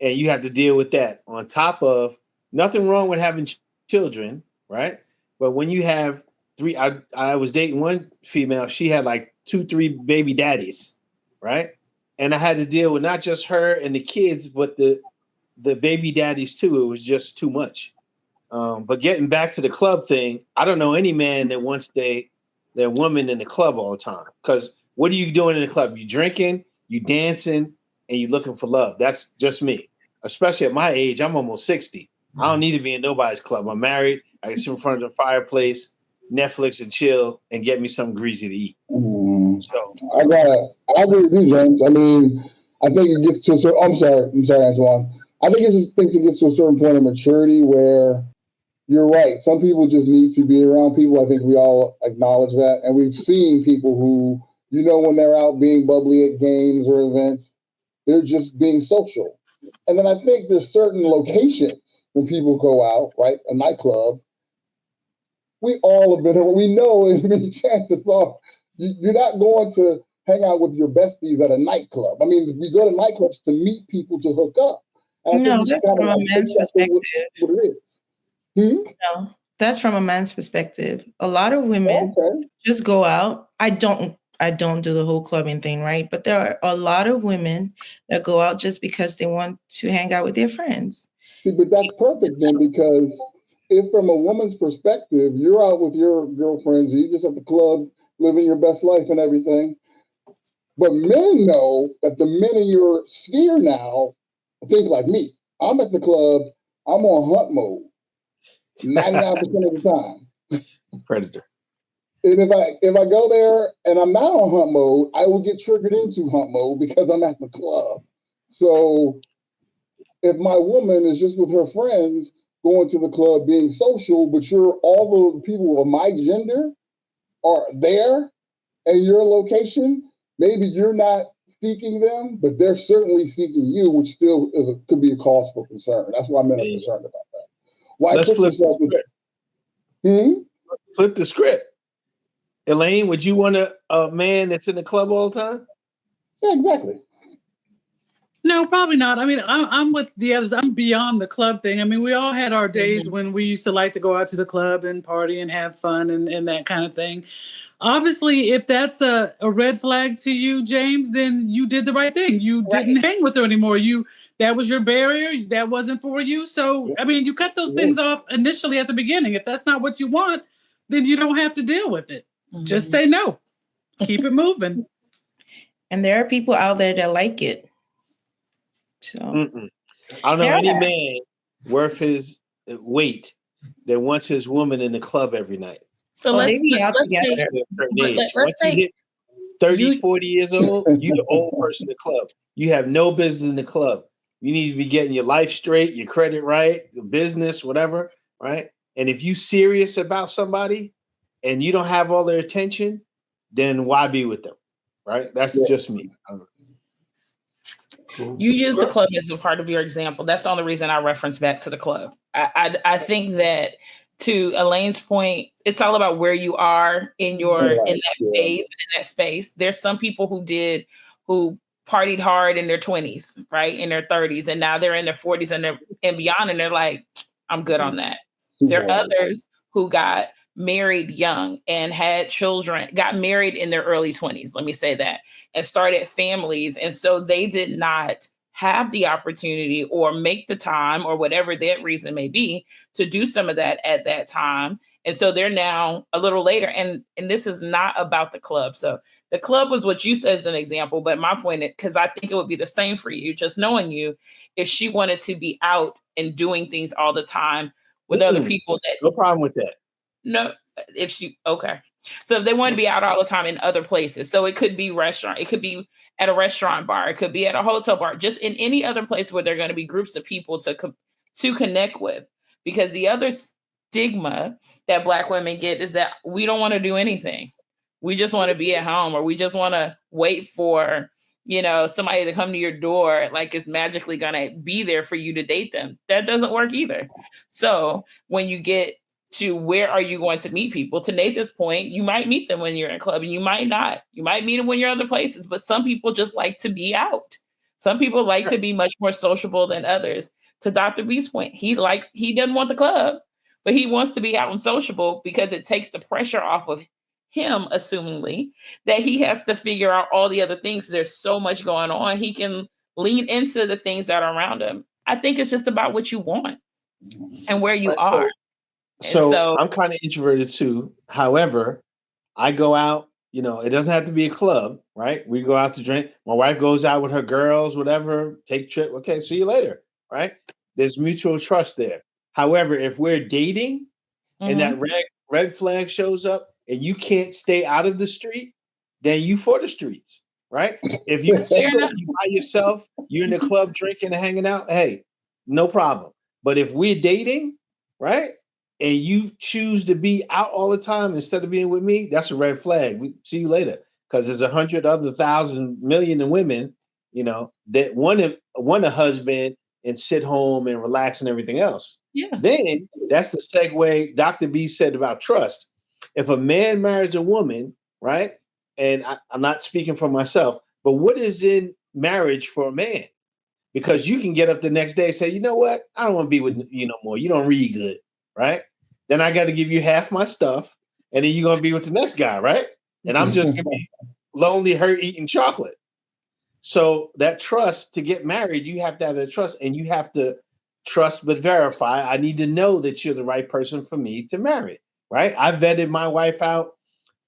and you have to deal with that on top of nothing wrong with having children, right? But when you have three, I was dating one female, she had like 2-3 baby daddies, right? And I had to deal with not just her and the kids, but the baby daddies too. It was just too much. But getting back to the club thing, I don't know any man that wants their woman in the club all the time. Because what are you doing in the club? You drinking, you dancing, and you looking for love. That's just me. Especially at my age, I'm almost 60. I don't need to be in nobody's club. I'm married. I can sit in front of the fireplace, Netflix, and chill, and get me something greasy to eat. So
I agree with you, James. I mean, I think it gets to a certain. I'm sorry, Antoine. I think it gets to a certain point of maturity where you're right. Some people just need to be around people. I think we all acknowledge that, and we've seen people who, when they're out being bubbly at games or events, they're just being social. And then I think there's certain locations when people go out, right? A nightclub. We all have been. We know, and many chances are you're not going to hang out with your besties at a nightclub. I mean, we go to nightclubs to meet people to hook up.
No, that's from a man's perspective.
What it is.
No, that's from a man's perspective. A lot of women just go out. I don't I don't do the whole clubbing thing, right? But there are a lot of women that go out just because they want to hang out with their friends.
See, but that's perfect then, because if from a woman's perspective, you're out with your girlfriends, you're just at the club, living your best life and everything. But men know that the men in your sphere now think like me. I'm at the club, I'm on hunt mode 99% of the time.
Predator.
And if I go there and I'm not on hunt mode, I will get triggered into hunt mode because I'm at the club. So if my woman is just with her friends going to the club being social, but all the people of my gender are there in your location, maybe you're not seeking them, but they're certainly seeking you, which still could be a cause for concern. That's why men are concerned about that. Why
Let's flip the script. Flip the script. Elaine, would you want a man that's in the club all the time?
Yeah, exactly.
No, probably not. I mean, I'm with the others. I'm beyond the club thing. I mean, we all had our days when we used to like to go out to the club and party and have fun and that kind of thing. Obviously, if that's a red flag to you, James, then you did the right thing. You didn't hang with her anymore. That was your barrier. That wasn't for you. So, I mean, you cut those things off initially at the beginning. If that's not what you want, then you don't have to deal with it. Just say no. Keep it moving.
And there are people out there that like it. So
I don't know any man worth his weight that wants his woman in the club every night.
So let's say
you hit 30, 40 years old, you're the old person in the club. You have no business in the club. You need to be getting your life straight, your credit right, your business, whatever, right? And if you serious about somebody and you don't have all their attention, then why be with them, right? That's just me.
You use the club as a part of your example. That's the only reason I reference back to the club. I think that, to Elaine's point, it's all about where you are in that phase, in that space. There's some people who partied hard in their 20s, right, in their 30s, and now they're in their 40s and beyond, and they're like, I'm good on that. There are others who got married young and had children, got married in their early 20s, let me say that, and started families. And so they did not have the opportunity or make the time, or whatever that reason may be, to do some of that at that time. And so they're now a little later. And this is not about the club. So the club was what you said as an example, but my point is, because I think it would be the same for you, just knowing you, if she wanted to be out and doing things all the time with other people.
No problem with that.
No, so if they want to be out all the time in other places, so it could be restaurant, it could be at a restaurant bar, it could be at a hotel bar, just in any other place where there are going to be groups of people to connect with. Because the other stigma that Black women get is that we don't want to do anything. We just want to be at home, or we just want to wait for, somebody to come to your door, like it's magically going to be there for you to date them. That doesn't work either. So when you get to where are you going to meet people, to Nathan's point, you might meet them when you're in a club and you might not. You might meet them when you're other places, but some people just like to be out. Some people like to be much more sociable than others. To Dr. B's point, he doesn't want the club, but he wants to be out and sociable because it takes the pressure off of him, assumingly, that he has to figure out all the other things. There's so much going on. He can lean into the things that are around him. I think it's just about what you want and where you are.
So I'm kind of introverted too. However, I go out, it doesn't have to be a club, right? We go out to drink. My wife goes out with her girls, whatever, take a trip. Okay, see you later, right? There's mutual trust there. However, if we're dating and that red flag shows up and you can't stay out of the street, then you for the streets, right? If you single, you by yourself, you're in the club drinking and hanging out, hey, no problem. But if we're dating, right, and you choose to be out all the time instead of being with me, that's a red flag. We see you later. Because there's 100 other 1,000 million women, that want a husband and sit home and relax and everything else.
Yeah.
Then that's the segue Dr. B said about trust. If a man marries a woman, right? And I'm not speaking for myself, but what is in marriage for a man? Because you can get up the next day and say, you know what? I don't want to be with you no more. You don't read good. Right? Then I got to give you half my stuff, and then you're going to be with the next guy, right? And I'm just going to be lonely, hurt, eating chocolate. So that trust to get married, you have to have that trust, and you have to trust but verify. I need to know that you're the right person for me to marry, right? I vetted my wife out.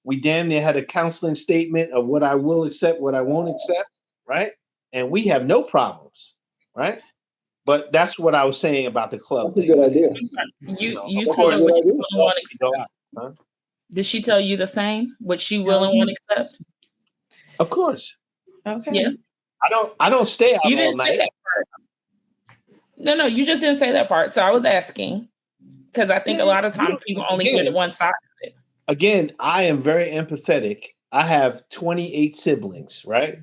We damn near had a counseling statement of what I will accept, what I won't accept, right? And we have no problems, right? But that's what I was saying about the club
That's a
thing.
good idea.
You
Of
told her
course,
what you
idea.
will and won't
you go
accept.
out, huh?
Did she tell you the same? What she will and won't accept?
Of course.
Okay.
Yeah.
I don't stay out
You
all
didn't say
night.
that part. No, you just didn't say that part. So I was asking because I think a lot of times people only hear one side of it.
Again, I am very empathetic. I have 28 siblings, right?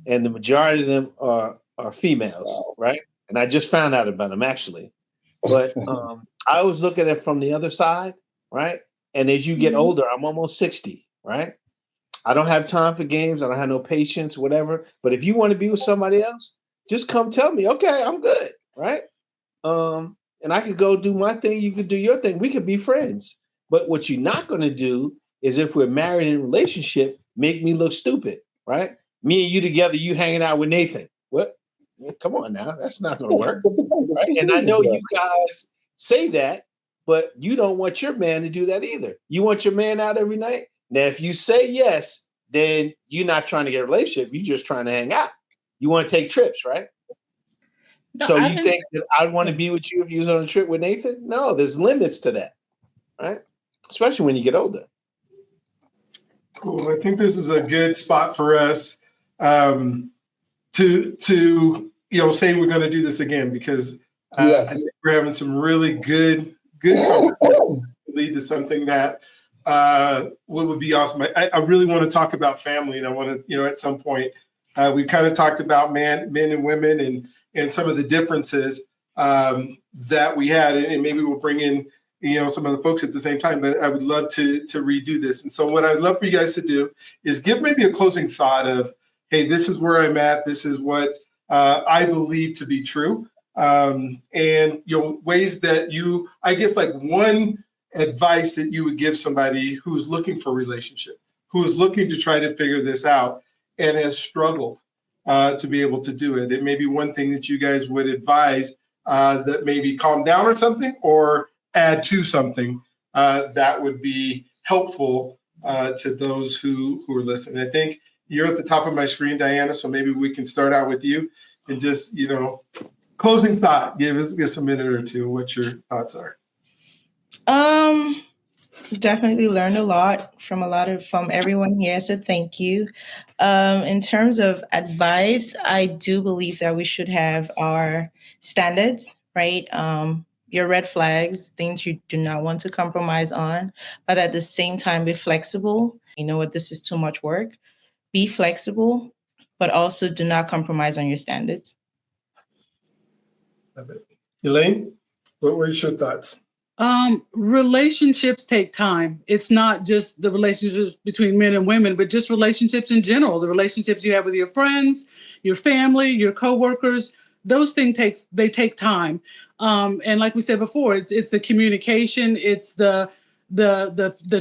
And the majority of them are females, right? And I just found out about them actually. But I always look at it from the other side, right? And as you get older, I'm almost 60, right? I don't have time for games. I don't have no patience, whatever. But if you want to be with somebody else, just come tell me, okay, I'm good, right? And I could go do my thing. You could do your thing. We could be friends. But what you're not going to do is, if we're married in a relationship, make me look stupid, right? Me and you together, you hanging out with Nathan. What? Come on now. That's not going to work. Right? And I know you guys say that, but you don't want your man to do that either. You want your man out every night. Now, if you say yes, then you're not trying to get a relationship. You're just trying to hang out. You want to take trips, right?
No,
So you think that I'd want to be with you if you was on a trip with Nathan? No, there's limits to that, right? Especially when you get older.
Cool. I think this is a good spot for us to say we're going to do this again, because I think we're having some really good conversations that lead to something that would be awesome. I really want to talk about family, and I want to, at some point, we kind of talked about men and women and some of the differences that we had, and maybe we'll bring in some of the folks at the same time, but I would love to redo this. And so what I'd love for you guys to do is give maybe a closing thought of, hey, this is where I'm at. This is what I believe to be true. And ways that I guess, like, one advice that you would give somebody who's looking for a relationship, who is looking to try to figure this out and has struggled to be able to do it. It may be one thing that you guys would advise that maybe calm down or something, or add to something that would be helpful to those who are listening. I think you're at the top of my screen, Diana, so maybe we can start out with you and just, closing thought. Give us a minute or two what your thoughts are.
Definitely learned a lot from everyone here, so thank you. In terms of advice, I do believe that we should have our standards, right? Your red flags, things you do not want to compromise on, but at the same time, be flexible. You know what, this is too much work. Be flexible, but also do not compromise on your standards.
Elaine, what were your thoughts?
Relationships take time. It's not just the relationships between men and women, but just relationships in general. The relationships you have with your friends, your family, your coworkers, those things take time. And like we said before, it's the communication, it's the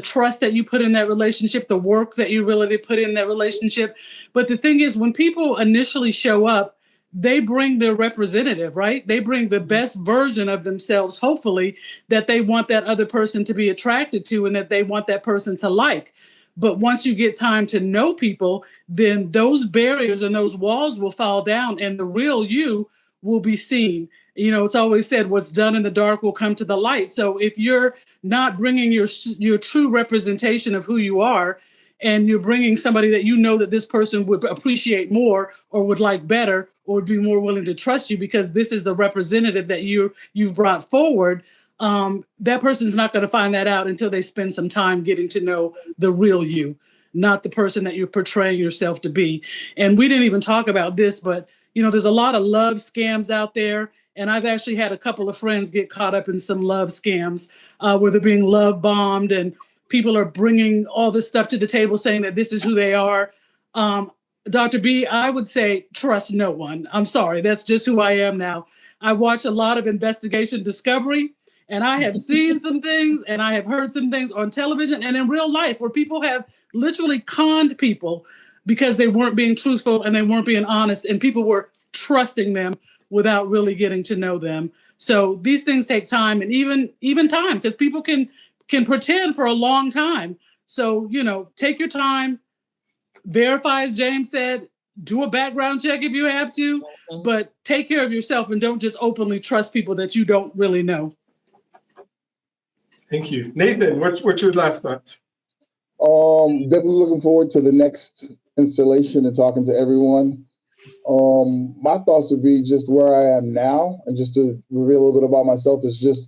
trust that you put in that relationship, the work that you really put in that relationship. But the thing is, when people initially show up, they bring their representative, right? They bring the best version of themselves, hopefully, that they want that other person to be attracted to and that they want that person to like. But once you get time to know people, then those barriers and those walls will fall down and the real you will be seen. It's always said, what's done in the dark will come to the light. So if you're not bringing your true representation of who you are, and you're bringing somebody that that this person would appreciate more or would like better or would be more willing to trust you because this is the representative that you've brought forward, that person's not going to find that out until they spend some time getting to know the real you, not the person that you're portraying yourself to be. And we didn't even talk about this, but there's a lot of love scams out there. And I've actually had a couple of friends get caught up in some love scams where they're being love bombed and people are bringing all this stuff to the table saying that this is who they are. Dr. B, I would say trust no one. I'm sorry. That's just who I am now. I watch a lot of Investigation Discovery, and I have seen some things and I have heard some things on television and in real life where people have literally conned people because they weren't being truthful and they weren't being honest, and people were trusting them without really getting to know them. So these things take time, and even time, because people can pretend for a long time. So, take your time, verify, as James said, do a background check if you have to, but take care of yourself and don't just openly trust people that you don't really know.
Thank you. Nathan, what's your last thoughts?
Definitely looking forward to the next installation and talking to everyone. My thoughts would be just where I am now, and just to reveal a little bit about myself, is just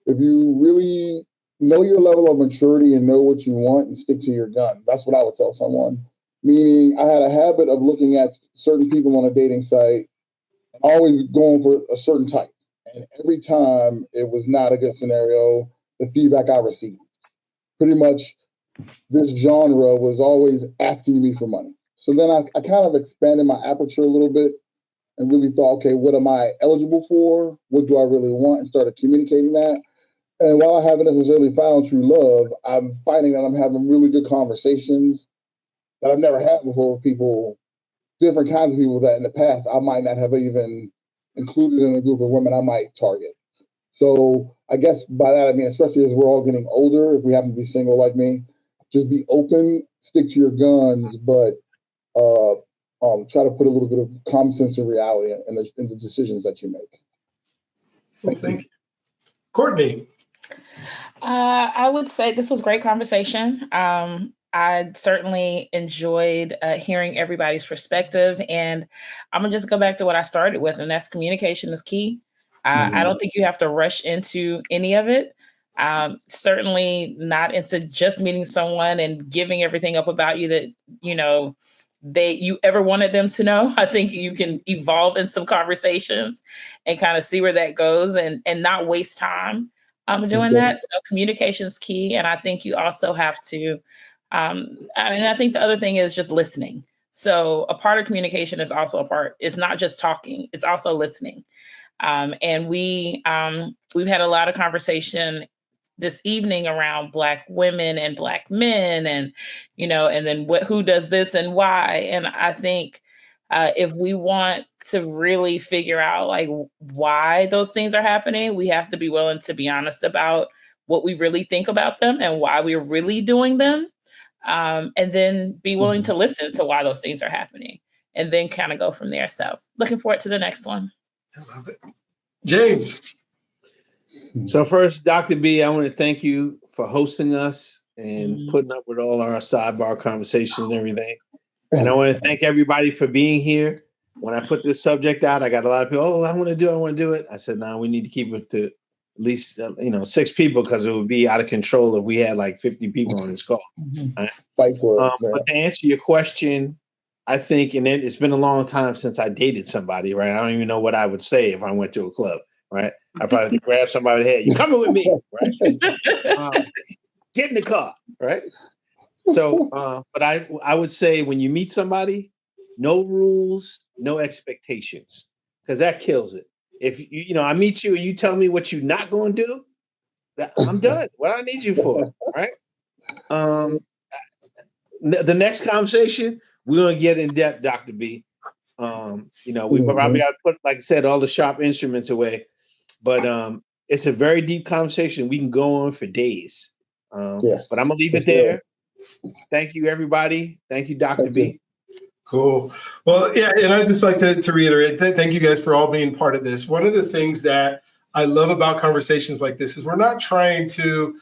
if you really know your level of maturity and know what you want and stick to your gun. That's what I would tell someone. Meaning, I had a habit of looking at certain people on a dating site, always going for a certain type. And every time it was not a good scenario, the feedback I received. Pretty much this genre was always asking me for money. So then I kind of expanded my aperture a little bit and really thought, okay, what am I eligible for? What do I really want? And started communicating that. And while I haven't necessarily found true love, I'm finding that I'm having really good conversations that I've never had before with people, different kinds of people that in the past I might not have even included in a group of women I might target. So I guess by that, I mean, especially as we're all getting older, if we happen to be single like me, just be open, stick to your guns, but try to put a little bit of common sense and reality in the decisions that you make.
Thank you. Courtney.
I would say this was a great conversation. I certainly enjoyed hearing everybody's perspective, and I'm gonna just go back to what I started with, and that's communication is key. I don't think you have to rush into any of it. Certainly not into just meeting someone and giving everything up about you that you ever wanted them to know. I think you can evolve in some conversations and kind of see where that goes, and not waste time doing that. So communication is key, and I think you also have to. I think the other thing is just listening. So a part of communication is also it's not just talking, it's also listening. And we've had a lot of conversation this evening around Black women and Black men, and and then who does this and why. And I think if we want to really figure out like why those things are happening, we have to be willing to be honest about what we really think about them and why we're really doing them. And then be willing to listen to why those things are happening, and then kind of go from there. So looking forward to the next one.
I love it. James.
So first, Dr. B, I want to thank you for hosting us and putting up with all our sidebar conversations and everything. And I want to thank everybody for being here. When I put this subject out, I got a lot of people, I want to do it. I said, no, we need to keep it to at least 6 people, because it would be out of control if we had like 50 people on this call. Right? But to answer your question, I think, and it's been a long time since I dated somebody, right? I don't even know what I would say if I went to a club, right? I probably have to grab somebody head. You coming with me, right? Get in the car, right? So, but I would say when you meet somebody, no rules, no expectations, because that kills it. If I meet you and you tell me what you're not going to do, I'm done. What I need you for, right? The next conversation, we're gonna get in depth, Dr. B. We probably got to put, like I said, all the sharp instruments away. But it's a very deep conversation. We can go on for days. But I'm gonna leave it there. Thank you, everybody. Thank you, Dr. B.
Cool. Well, yeah, and I'd just like to reiterate, thank you guys for all being part of this. One of the things that I love about conversations like this is we're not trying to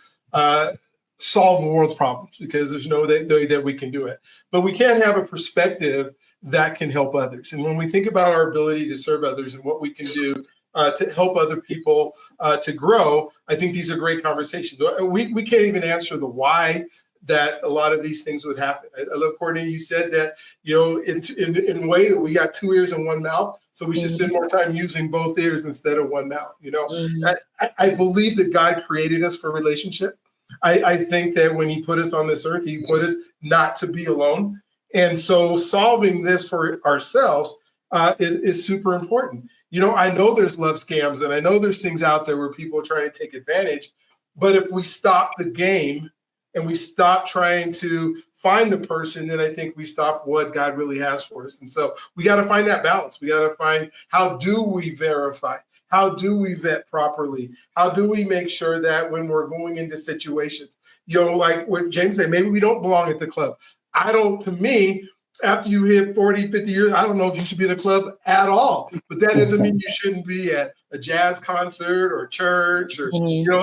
solve the world's problems, because there's no way that we can do it. But we can have a perspective that can help others. And when we think about our ability to serve others and what we can do to help other people to grow, I think these are great conversations. We can't even answer the why that a lot of these things would happen. I love, Courtney, you said that, in a way that we got 2 ears and 1 mouth, so we should spend more time using both ears instead of 1 mouth. I believe that God created us for relationship. I think that when he put us on this earth, he put us not to be alone. And so solving this for ourselves is super important. I know there's love scams, and I know there's things out there where people are trying to take advantage, but if we stop the game and we stop trying to find the person, then I think we stop what God really has for us. And so we got to find that balance. We got to find, how do we verify? How do we vet properly? How do we make sure that when we're going into situations, like what James said, maybe we don't belong at the club. To me, after you hit 40, 50 years, I don't know if you should be in a club at all, but that doesn't mean you shouldn't be at a jazz concert or church or,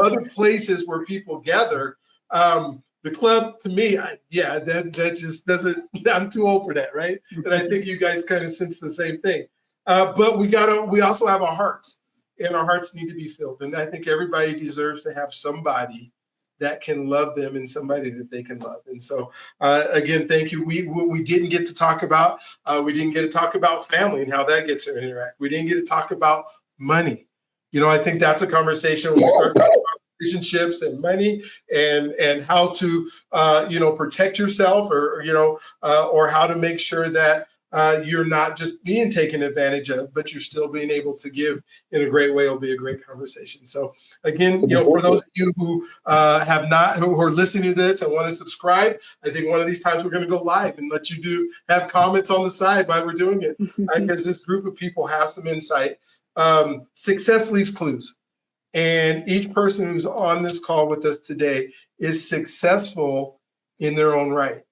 other places where people gather. The club, to me, that just doesn't, I'm too old for that, right? And I think you guys kind of sense the same thing. But we also have our hearts, and our hearts need to be filled. And I think everybody deserves to have somebody that can love them and somebody that they can love. And so, again, thank you. We didn't get to talk about, family and how that gets to interact. We didn't get to talk about money. I think that's a conversation when we start talking about relationships and money and how to, protect yourself or how to make sure that you're not just being taken advantage of, but you're still being able to give in a great way. It'll be a great conversation. So again, for those of you who who are listening to this and want to subscribe, I think one of these times we're going to go live and let you have comments on the side while we're doing it, because this group of people have some insight. Success leaves clues. And each person who's on this call with us today is successful in their own right.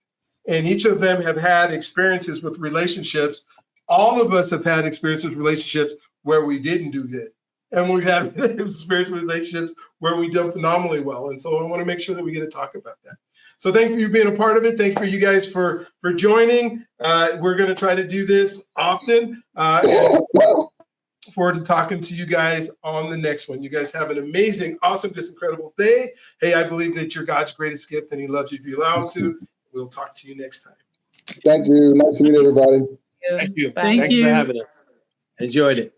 And each of them have had experiences with relationships. All of us have had experiences with relationships where we didn't do good. And we've had experiences with relationships where we done phenomenally well. And so I want to make sure that we get to talk about that. So thank you for being a part of it. Thank you for you guys for joining. We're going to try to do this often. And forward to talking to you guys on the next one. You guys have an amazing, awesome, just incredible day. Hey, I believe that you're God's greatest gift and he loves you if you allow him to. We'll talk to you next time.
Thank you. Nice to meet everybody.
Thank you.
Thank
Thank you for having us. Enjoyed it.